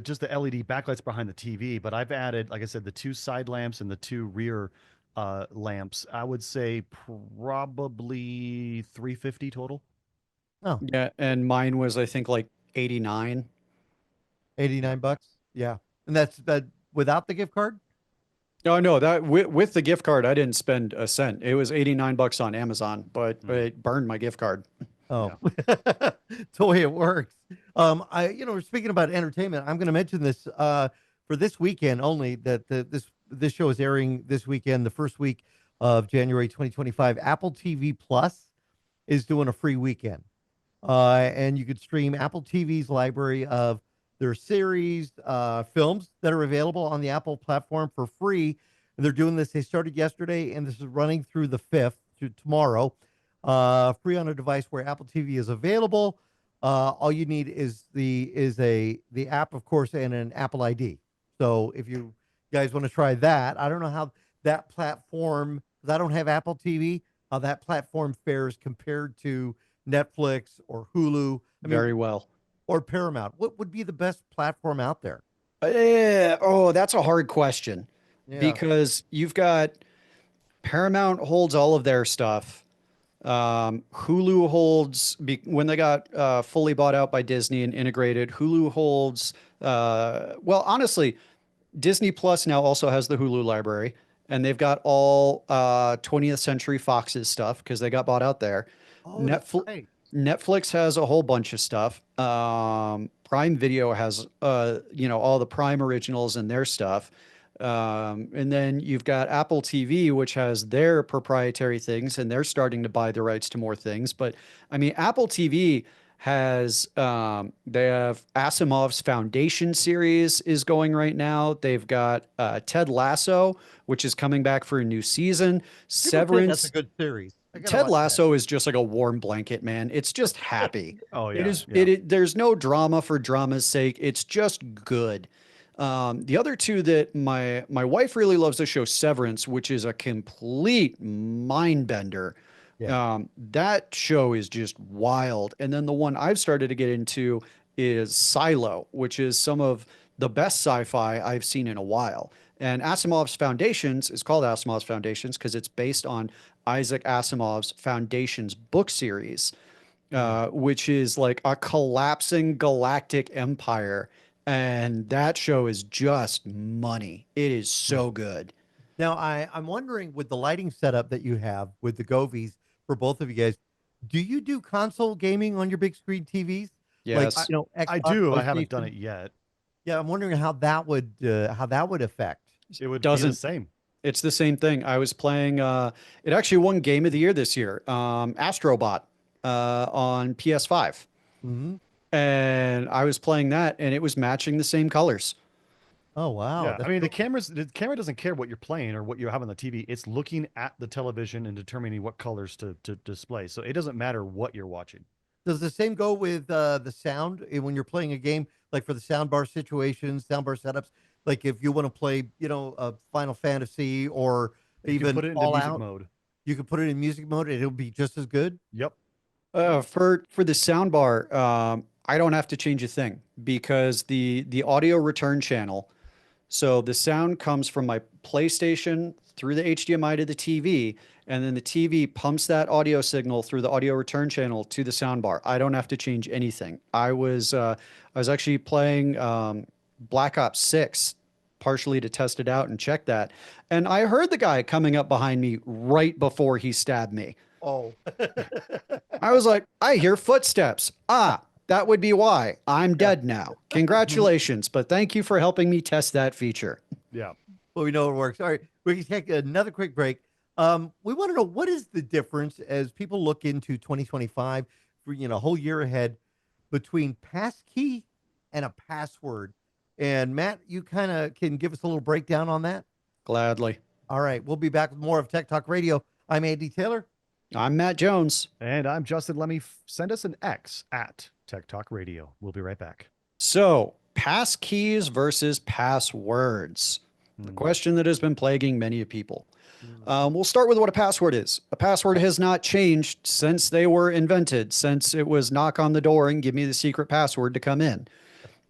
just the LED backlights behind the TV, but I've added, like I said, the 2 side lamps and the 2 rear lamps. I would say probably 350 total. Oh, Yeah. And mine was, I think, like 89. $89. Yeah, and that's that without the gift card. No, no, that with the gift card, I didn't spend a cent. It was 89 bucks on Amazon, but it burned my gift card. Oh, it's the way it works. Speaking about entertainment, I'm going to mention this for this weekend only. That this show is airing this weekend, the first week of January 2025. Apple TV Plus is doing a free weekend, and you could stream Apple TV's library of their series, films that are available on the Apple platform for free. And they're doing this. They started yesterday, and this is running through the 5th, through tomorrow. Free on a device where Apple TV is available. All you need is the app, of course, and an Apple ID. So if you guys want to try that, I don't know how that platform, because I don't have Apple TV, how that platform fares compared to Netflix or Hulu. Very well. Or Paramount. What would be the best platform out there? That's a hard question Yeah. because you've got Paramount holds all of their stuff. Hulu holds when they got fully bought out by Disney and integrated. Hulu holds, well, honestly, Disney Plus now also has the Hulu library, and they've got all 20th Century Fox's stuff because they got bought out there. Oh, that's right. Netflix has a whole bunch of stuff. Prime Video has, all the Prime originals and their stuff. And then you've got Apple TV, which has their proprietary things, and they're starting to buy the rights to more things. But I mean, Apple TV has, they have Asimov's Foundation series is going right now. They've got Ted Lasso, which is coming back for a new season. People say Severance. that's a good series. I gotta Ted watch Lasso is just like a warm blanket, man. It's just happy. Oh, It yeah, is. yeah. There's no drama for drama's sake. It's just good. The other two that my wife really loves the show Severance, which is a complete mind bender. Yeah. That show is just wild. And then the one I've started to get into is Silo, which is some of the best sci-fi I've seen in a while. And Asimov's Foundations is called Asimov's Foundations because it's based on Isaac Asimov's Foundations book series, which is like a collapsing galactic empire. And that show is just money. It is so good. Now, I'm wondering with the lighting setup that you have with the Govies for both of you guys, do you do console gaming on your big screen TVs? Like, Yes. I Xbox, do. I haven't done PlayStation? it yet. Yeah, I'm wondering how that would affect. It would be the Doesn't same. It's the same thing. I was playing it actually won game of the year this year. Astrobot on PS5. Hmm. And I was playing that and it was matching the same colors. Oh wow, Yeah, I that's mean, cool. the camera doesn't care what you're playing or what you have on the TV. It's looking at the television and determining what colors to display. So it doesn't matter what you're watching. Does the same go with the sound when you're playing a game, like for the soundbar situations, soundbar setups? Like if you want to play, a Final Fantasy or You can even put it into music Fallout, mode. you can put it in music mode and it'll be just as good. Yep. For the soundbar, I don't have to change a thing because the audio return channel. So the sound comes from my PlayStation through the HDMI to the TV, and then the TV pumps that audio signal through the audio return channel to the soundbar. I don't have to change anything. I was actually playing Black Ops 6 partially to test it out and check that. And I heard the guy coming up behind me right before he stabbed me. Oh, I was like, I hear footsteps. Ah, that would be why I'm dead now. Congratulations, but thank you for helping me test that feature. Yeah. well, we know it works. All right, we can take another quick break. We want to know what is the difference as people look into 2025 for a whole year ahead between passkey and a password. And Matt, you kind of can give us a little breakdown on that. Gladly. All right, we'll be back with more of Tech Talk Radio. I'm Andy Taylor. I'm Matt Jones. And I'm Justin. Let me send us an X at Tech Talk Radio. We'll be right back. So, pass keys versus passwords. The question that has been plaguing many people. We'll start with what a password is. A password has not changed since they were invented, since it was knock on the door and give me the secret password to come in.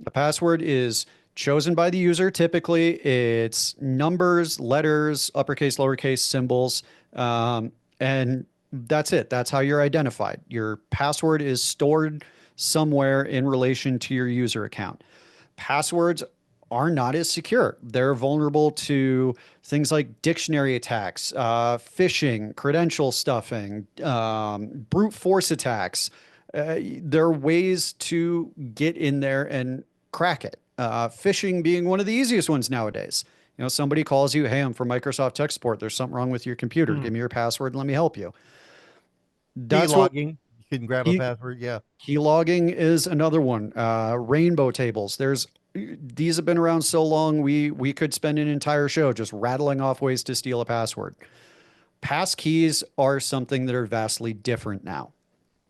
A password is chosen by the user. Typically, it's numbers, letters, uppercase, lowercase, symbols, and that's it. That's how you're identified. Your password is stored somewhere in relation to your user account. Passwords are not as secure. They're vulnerable to things like dictionary attacks, phishing, credential stuffing, brute force attacks. There are ways to get in there and crack it. Phishing being one of the easiest ones nowadays. Somebody calls you, hey, I'm from Microsoft Tech Support. There's something wrong with your computer. Give me your password and let me help you. That's what Keylogging. You can grab a password. Yeah. keylogging is another one. Rainbow tables. These have been around so long, we could spend an entire show just rattling off ways to steal a password. Passkeys are something that are vastly different now.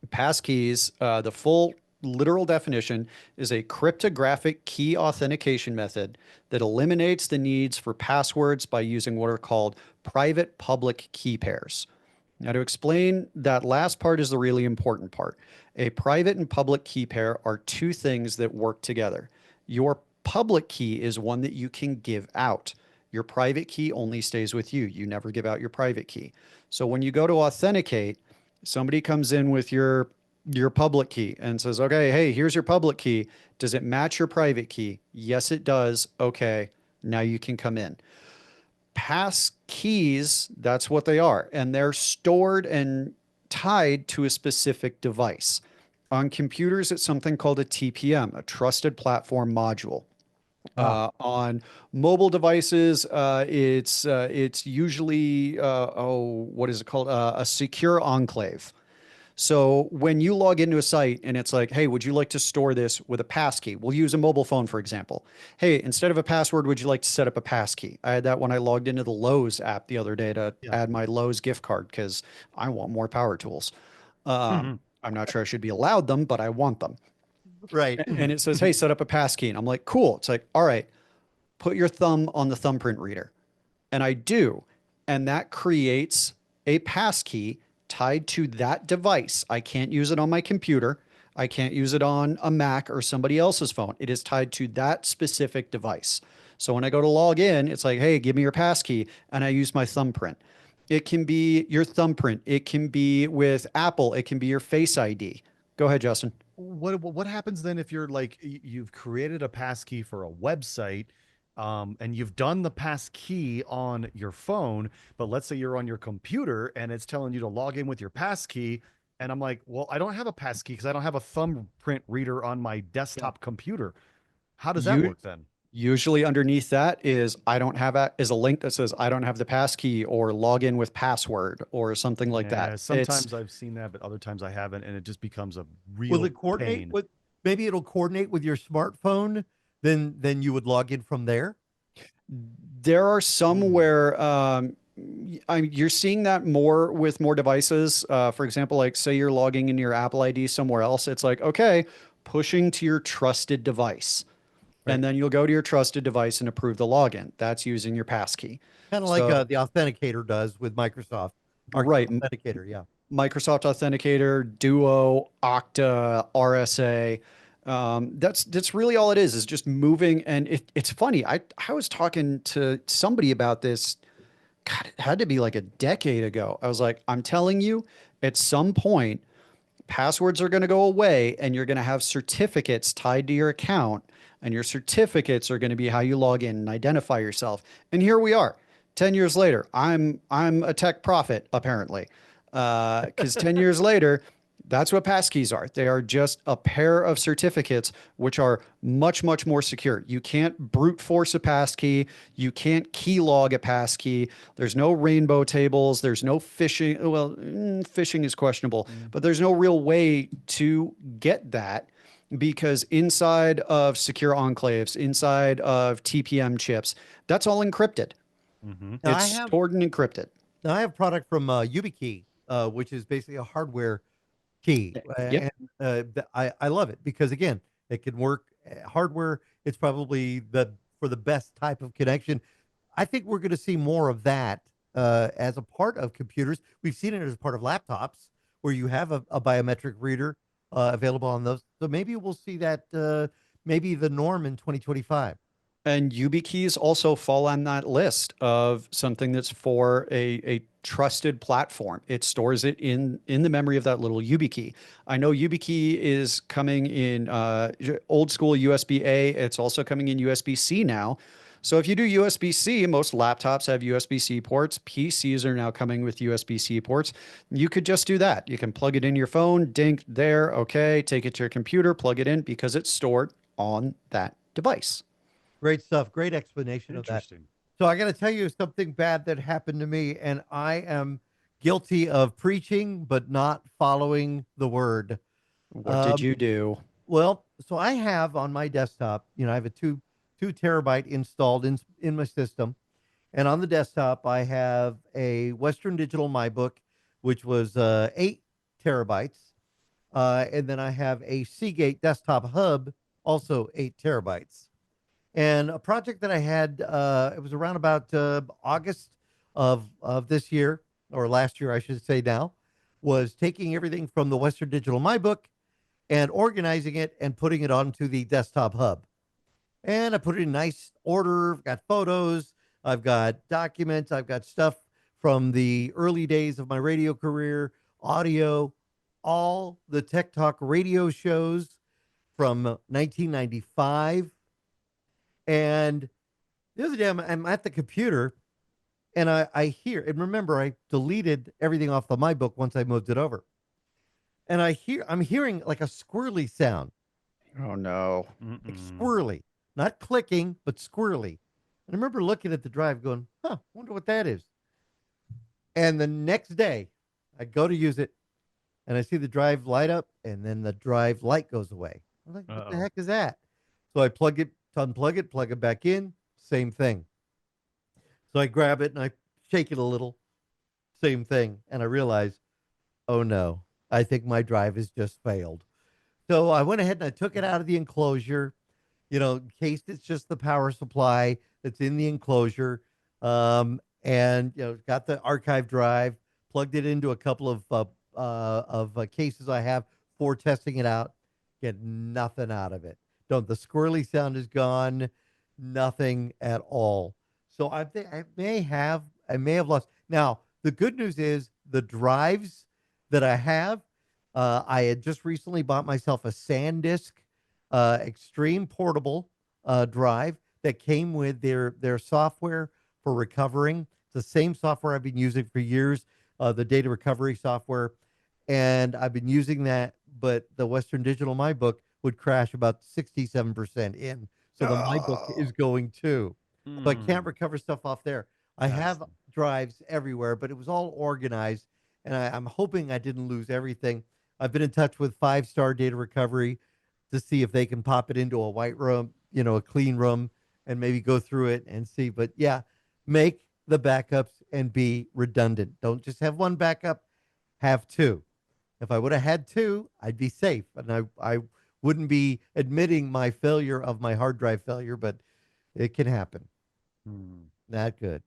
Passkeys, the full literal definition is a cryptographic key authentication method that eliminates the needs for passwords by using what are called private public key pairs. Now, to explain that last part is the really important part. A private and public key pair are two things that work together. Your public key is one that you can give out. Your private key only stays with you. You never give out your private key. So when you go to authenticate, somebody comes in with your public key and says, okay, hey, here's your public key. Does it match your private key? Yes, it does. Okay, now you can come in. Pass keys, that's what they are. And they're stored and tied to a specific device. On computers, it's something called a TPM, a trusted platform module. On mobile devices, it's usually, what is it called? A secure enclave. So when you log into a site and it's like, hey, would you like to store this with a passkey? We'll use a mobile phone, for example. Hey, instead of a password, would you like to set up a passkey? I had that when I logged into the Lowe's app the other day to add my Lowe's gift card because I want more power tools. I'm not sure I should be allowed them, but I want them. Right. And it says, hey, set up a passkey. And I'm like, cool. It's like, all right, put your thumb on the thumbprint reader. And I do. And that creates a passkey tied to that device. I can't use it on my computer. I can't use it on a Mac or somebody else's phone. It is tied to that specific device. So when I go to log in, it's like, hey, give me your passkey, and I use my thumbprint. It can be your thumbprint. It can be with Apple. It can be your Face ID. Go ahead, Justin. What happens then if you're like you've created a passkey for a website, and you've done the passkey on your phone, but let's say you're on your computer and it's telling you to log in with your passkey, and I'm like, well, I don't have a passkey because I don't have a thumbprint reader on my desktop computer. How does that You work then? usually underneath that is I don't have a is a link that says I don't have the passkey or log in with password or something like Yeah, that. It's sometimes I've seen that, but other times I haven't, and it just becomes a Will real it coordinate pain. with, maybe it'll coordinate with your smartphone? Then you would log in from there. There are some Hmm. where you're seeing that more with more devices. For example, like say you're logging in your Apple ID somewhere else, it's like, okay, pushing to your trusted device. Right. And then you'll go to your trusted device and approve the login. That's using your passkey. Kind of like So, the authenticator does with Microsoft. Arc right, Authenticator, yeah. Microsoft Authenticator, Duo, Okta, RSA. That's really all it is just moving. And it's funny. I was talking to somebody about this. God, it had to be like a decade ago. I was like, I'm telling you, at some point, passwords are going to go away and you're going to have certificates tied to your account. And your certificates are going to be how you log in and identify yourself. And here we are, 10 years later. I'm a tech prophet, apparently. Because 10 years later, that's what passkeys are. They are just a pair of certificates, which are much, much more secure. You can't brute force a passkey. You can't keylog a passkey. There's no rainbow tables. There's no phishing. Well, phishing is questionable, but there's no real way to get that because inside of secure enclaves, inside of TPM chips, that's all encrypted. Hmm. Now It's stored and encrypted. I have product from YubiKey, which is basically a hardware key, Yep. and I love it because again, it can work hardware. It's probably the for the best type of connection. I think we're going to see more of that as a part of computers. We've seen it as part of laptops where you have a biometric reader available on those. So maybe we'll see that maybe the norm in 2025. And YubiKeys also fall on that list of something that's for a trusted platform. It stores it in the memory of that little YubiKey. I know YubiKey is coming in old school USB-A. It's also coming in USB-C now. So if you do USB-C, most laptops have USB-C ports. PCs are now coming with USB-C ports. You could just do that. You can plug it in your phone, dink there, okay, take it to your computer, plug it in because it's stored on that device. Great stuff. Great explanation of that. Interesting. So I got to tell you something bad that happened to me, and I am guilty of preaching but not following the word. What did Um, you do? well, so I have on my desktop, I have a two terabyte installed in my system, and on the desktop I have a Western Digital MyBook, which was 8 terabytes, and then I have a Seagate desktop hub, also 8 terabytes. And a project that I had, it was around about August of this year, or last year, I should say now, was taking everything from the Western Digital MyBook and organizing it and putting it onto the desktop hub. And I put it in nice order. I've got photos, I've got documents, I've got stuff from the early days of my radio career, audio, all the Tech Talk radio shows from 1995. And the other day, I'm at the computer and I hear, and remember, I deleted everything off the my book once I moved it over. And I'm hearing like a squirrely sound, Oh no. like Mm-mm. squirrely, not clicking, but squirrely. And I remember looking at the drive going, huh, wonder what that is. And the next day, I go to use it and I see the drive light up and then the drive light goes away. I'm like, what the Uh-oh. heck is that? So I unplug it, plug it back in, same thing. So I grab it and I shake it a little, same thing. And I realize, oh no, I think my drive has just failed. So I went ahead and I took it out of the enclosure, in case it's just the power supply that's in the enclosure. And got the archive drive, plugged it into a couple of cases I have for testing it out. get nothing out of it. Don't the squirrely sound is gone, nothing at all. So I think I may have lost. Now the good news is the drives that I have. I had just recently bought myself a SanDisk Extreme portable drive that came with their software for recovering. It's the same software I've been using for years, the data recovery software, and I've been using that. But the Western Digital MyBook would crash about 67% in, so the MyBook Oh. is going too. So I can't Hmm. recover stuff off there. I I have see. drives everywhere, but it was all organized, and I'm hoping I didn't lose everything. I've been in touch with Five Star Data Recovery to see if they can pop it into a white room, a clean room, and maybe go through it and see. But yeah, make the backups and be redundant. Don't just have one backup, have two. If I would have had two, I'd be safe, and I wouldn't be admitting my failure of my hard drive failure, but it can happen. Hmm. Not good.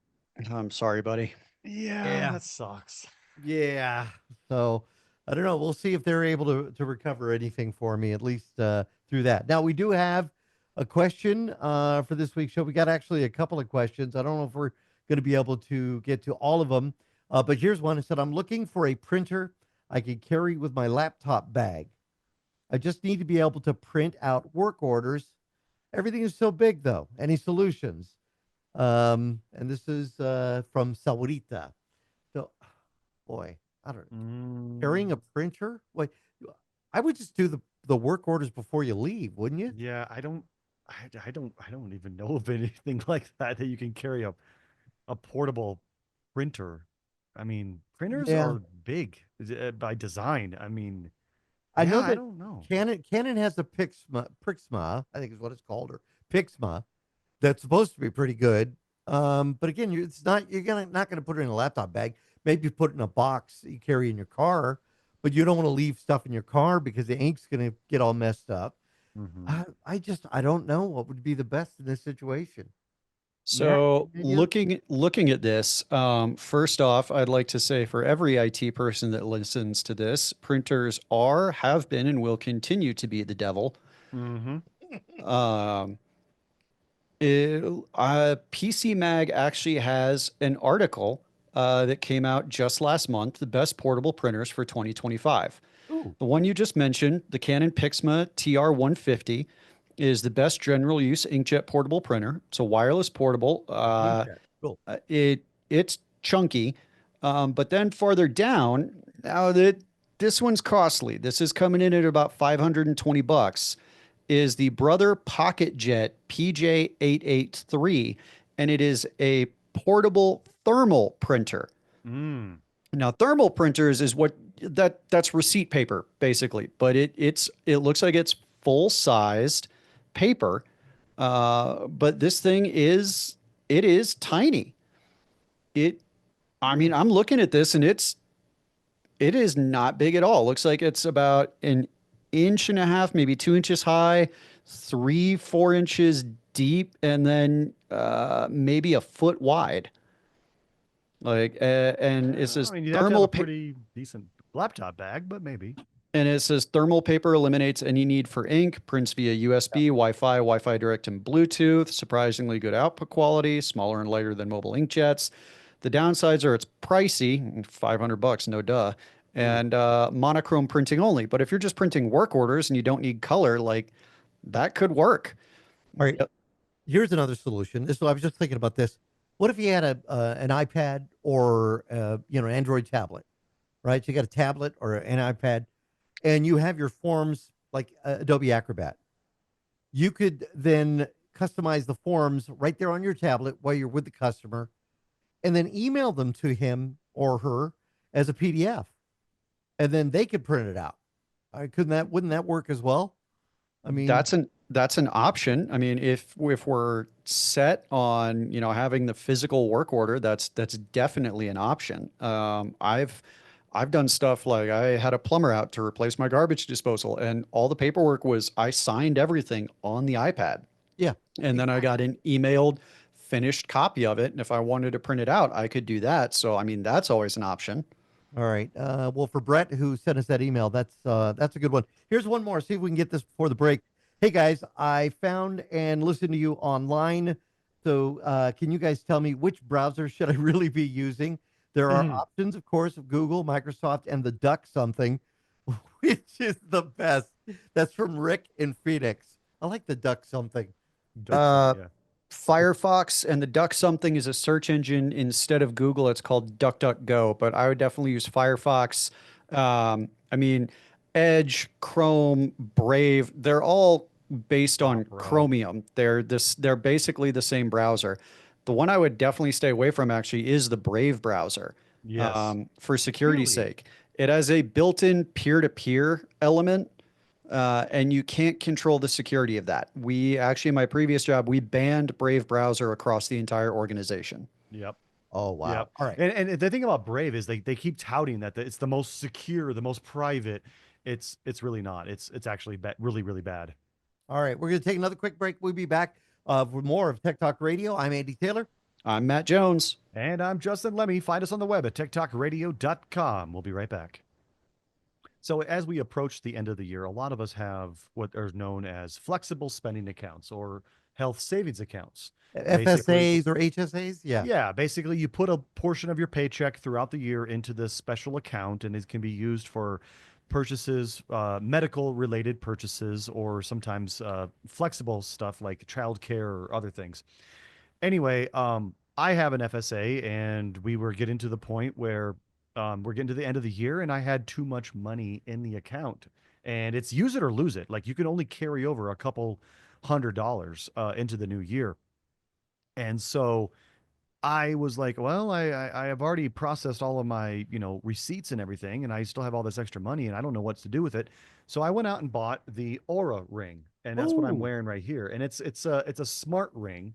I'm sorry, buddy. Yeah, Yeah. that sucks. Yeah. So I don't know. We'll see if they're able to recover anything for me, at least through that. Now, we do have a question for this week's show. We got actually a couple of questions. I don't know if we're going to be able to get to all of them, but here's one. It said, I'm looking for a printer I can carry with my laptop bag. I just need to be able to print out work orders. Everything is so big, though. Any solutions? And this is from Saurita. So, boy, I don't carrying a Mm, printer. Wait, I would just do the work orders before you leave, wouldn't you? yeah, I don't even know of anything like that that you can carry a portable printer. I mean, printers Yeah, are big by design. I mean, I yeah, know I that don't know. Canon has a Pixma, I think is what it's called, or Pixma, that's supposed to be pretty good. But again, it's not. Not gonna put it in a laptop bag. Maybe put it in a box that you carry in your car, but you don't want to leave stuff in your car because the ink's gonna get all messed up. Hmm. I don't know what would be the best in this situation. Matt, So any idea? looking at this, first off, I'd like to say for every IT person that listens to this, printers have been, and will continue to be the devil. Hmm. Um, PC Mag actually has an article that came out just last month, the best portable printers for 2025. Ooh, The one you just mentioned, the Canon Pixma TR150, is the best general use inkjet portable printer. It's a wireless portable. inkjet. Cool. It's chunky, but then farther down, now that this one's costly. This is coming in at about 520 bucks. Is the Brother Pocket Jet PJ883, and it is a portable thermal printer. Mm. Now, thermal printers is that's receipt paper basically, but it looks like it's full sized paper. But this thing is tiny. It, I mean, I'm looking at this and it is not big at all. Looks like it's about an inch and a half, maybe 2 inches high, 3, 4 inches deep, and then maybe a foot wide. And it I says mean, you'd have to have a thermal pretty decent laptop bag, but maybe. And it says thermal paper eliminates any need for ink, prints via USB, Wi-Fi Direct, and Bluetooth. Surprisingly good output quality, smaller and lighter than mobile inkjets. The downsides are it's pricey, 500 bucks, no duh, Ooh. and monochrome printing only. But if you're just printing work orders and you don't need color, like that could work. All right. Yep. Here's another solution. This I was just thinking about this. What if you had a an iPad or an Android tablet, right? So you got a tablet or an iPad, and you have your forms like Adobe Acrobat. You could then customize the forms right there on your tablet while you're with the customer, and then email them to him or her as a PDF, and then they could print it out. Couldn't that? Wouldn't that work as well? I mean, That's an option. I mean, if we're set on, having the physical work order, that's definitely an option. I've done stuff like I had a plumber out to replace my garbage disposal, and all the paperwork was I signed everything on the iPad, yeah, and then I got an emailed finished copy of it. And if I wanted to print it out, I could do that. So I mean, that's always an option. All right. Well, for Brett, who sent us that email, that's a good one. Here's one more. See if we can get this before the break. Hey guys, I found and listened to you online. So, can you guys tell me which browser should I really be using? There are Mhm. options, of course, of Google, Microsoft, and the Duck something, which is the best. That's from Rick in Phoenix. I like the Duck something. Duck something, Uh, yeah. Firefox and the Duck something is a search engine instead of Google. It's called DuckDuckGo, but I would definitely use Firefox. I mean, Edge, Chrome, Brave, they're all based on Opera. Chromium. They're basically the same browser. The one I would definitely stay away from actually is the Brave browser, Yes. for security's Really? sake. It has a built-in peer-to-peer element, and you can't control the security of that. We actually, in my previous job, we banned Brave browser across the entire organization. Yep. Oh wow. Yep. All right. And the thing about Brave is they keep touting that it's the most secure, the most private. It's really not. It's actually really really bad. All right. We're gonna take another quick break. We'll be back with more of Tech Talk Radio. I'm Andy Taylor. I'm Matt Jones. And I'm Justin Lemmy. Find us on the web at techtalkradio.com. We'll be right back. So as we approach the end of the year, a lot of us have what are known as flexible spending accounts or health savings accounts. Basically, FSAs or HSAs? Yeah. yeah, basically you put a portion of your paycheck throughout the year into this special account, and it can be used for purchases, medical related purchases, or sometimes flexible stuff like childcare or other things. Anyway, I have an FSA, and we were getting to the point where we're getting to the end of the year, and I had too much money in the account, and it's use it or lose it. Like you can only carry over a couple $100 into the new year, and so I was like, well, I have already processed all of my, receipts and everything, and I still have all this extra money, and I don't know what to do with it. So I went out and bought the Aura ring, and that's what I'm Oh, wearing right here. And it's a smart ring.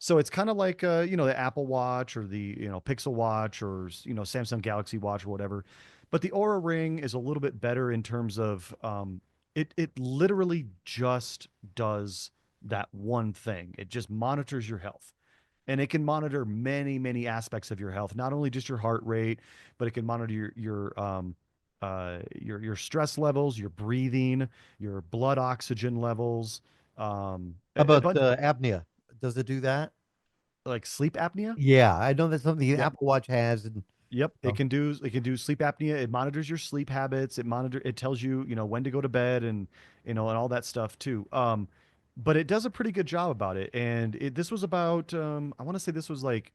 So it's kind of like the Apple Watch or the, Pixel Watch or Samsung Galaxy Watch or whatever. But the Aura ring is a little bit better in terms of it literally just does that one thing. It just monitors your health, and it can monitor many many aspects of your health, not only just your heart rate, but it can monitor your stress levels, your breathing, your blood oxygen levels, how a about bunch, apnea? Does it do that? like sleep apnea. Yeah, I know that's something the Yep. Apple Watch has. And Yep, oh, it can do sleep apnea. It monitors your sleep habits. It tells you, when to go to bed, and and all that stuff too. But it does a pretty good job about it. And this was about I want to say this was like,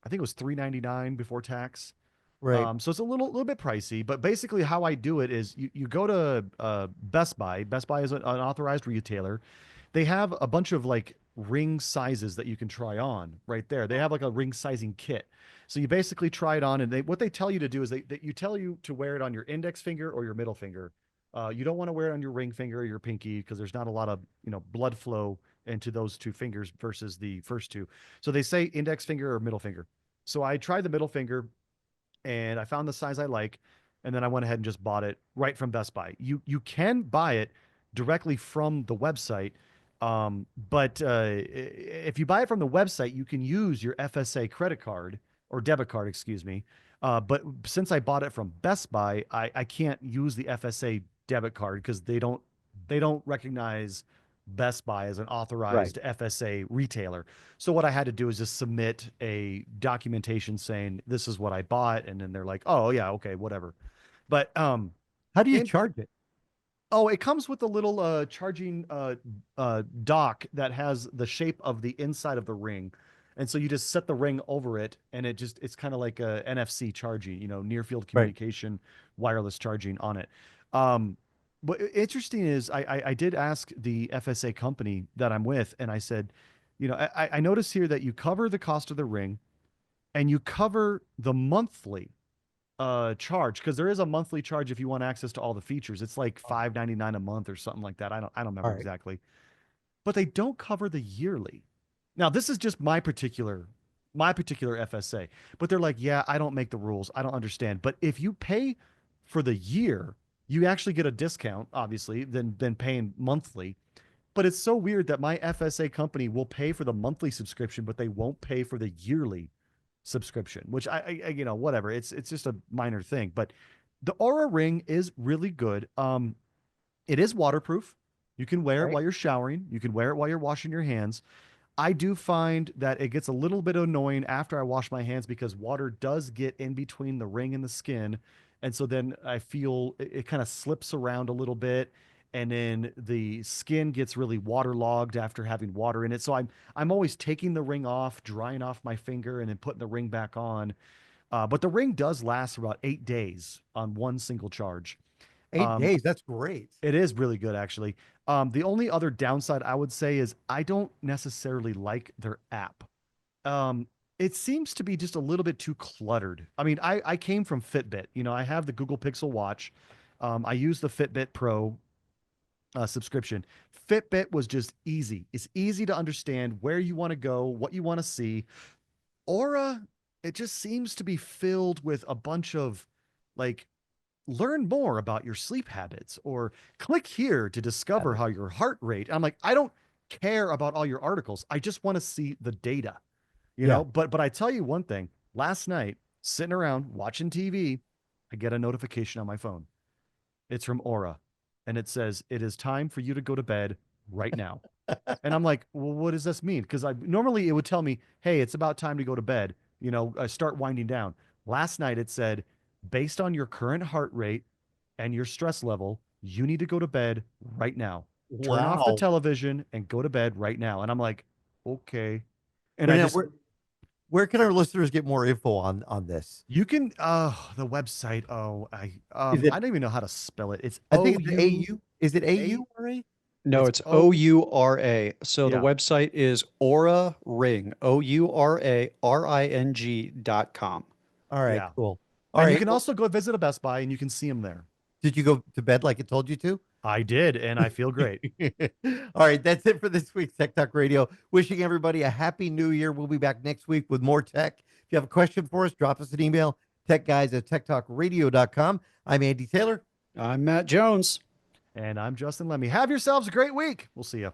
I think it was 399 before tax. right. So it's a little bit pricey, but basically how I do it is you go to Best Buy. Best Buy is an authorized retailer. They have a bunch of like ring sizes that you can try on right there. They have like a ring sizing kit. So you basically try it on, and what they tell you to do is you tell you to wear it on your index finger or your middle finger. You don't want to wear it on your ring finger or your pinky because there's not a lot of blood flow into those two fingers versus the first two. So they say index finger or middle finger. So I tried the middle finger, and I found the size I like, and then I went ahead and just bought it right from Best Buy. You can buy it directly from the website, but if you buy it from the website, you can use your FSA credit card or debit card, excuse me. But since I bought it from Best Buy, I can't use the FSA debit card because they don't recognize Best Buy as an Right. authorized FSA retailer. So what I had to do is just submit a documentation saying this is what I bought, and then they're like, "Oh yeah, okay, whatever." But How do you in charge it? oh, it comes with a little charging dock that has the shape of the inside of the ring. And so you just set the ring over it, and it's kind of like a NFC charging, near field Right. communication, wireless charging on it. Um, but interesting is I did ask the FSA company that I'm with, and I said, I notice here that you cover the cost of the ring, and you cover the monthly charge, because there is a monthly charge if you want access to all the features. It's like Oh, 5.99 a month or something like that. I don't all remember right. exactly. But they don't cover the yearly. Now, this is just my particular FSA. But they're like, "Yeah, I don't make the rules. I don't understand." But if you pay for the year, you actually get a discount, obviously, than paying monthly. But it's so weird that my FSA company will pay for the monthly subscription, but they won't pay for the yearly. subscription, which whatever. It's just a minor thing, but the Aura Ring is really good. It is waterproof. You can wear it Right. while you're showering. You can wear it while you're washing your hands. I do find that it gets a little bit annoying after I wash my hands because water does get in between the ring and the skin. And so then I feel it kind of slips around a little bit. And then the skin gets really waterlogged after having water in it. So I'm always taking the ring off, drying off my finger, and then putting the ring back on. But the ring does last about 8 days on one single charge. 8 days. That's great. It is really good, actually. The only other downside I would say is I don't necessarily like their app. It seems to be just a little bit too cluttered. I mean, I came from Fitbit. I have the Google Pixel Watch. I use the Fitbit Pro subscription. Fitbit was just easy. It's easy to understand where you want to go, what you want to see. Aura, it just seems to be filled with a bunch of like learn more about your sleep habits or click here to discover how your heart rate. I'm like, I don't care about all your articles. I just want to see the data, Yeah. but I tell you one thing, last night, sitting around watching TV, I get a notification on my phone. It's from Aura and it says, it is time for you to go to bed right now. And I'm like, well, what does this mean? Because I normally it would tell me, hey, it's about time to go to bed. Start winding down. Last night it said, based on your current heart rate and your stress level, you need to go to bed right now. Turn off the Wow. television and go to bed right now. And I'm like, okay. And Well, I now, just where can our listeners get more info on this? you can the website. Oh, Is it? I don't even know how to spell it. It's I O think it's U AU. Is it A. AU or A? No, It's it's O. OURA. So the Yeah. website is Aura Ring, OURARING.com. All right, Yeah. cool. All And you right. can Well, also go visit a Best Buy and you can see them there. did you go to bed like it told you to? I did, and I feel great. All right, that's it for this week's Tech Talk Radio. Wishing everybody a happy new year. We'll be back next week with more tech. If you have a question for us, drop us an email, techguys@techtalkradio.com. I'm Andy Taylor. I'm Matt Jones. And I'm Justin Lemmy. Have yourselves a great week. We'll see you.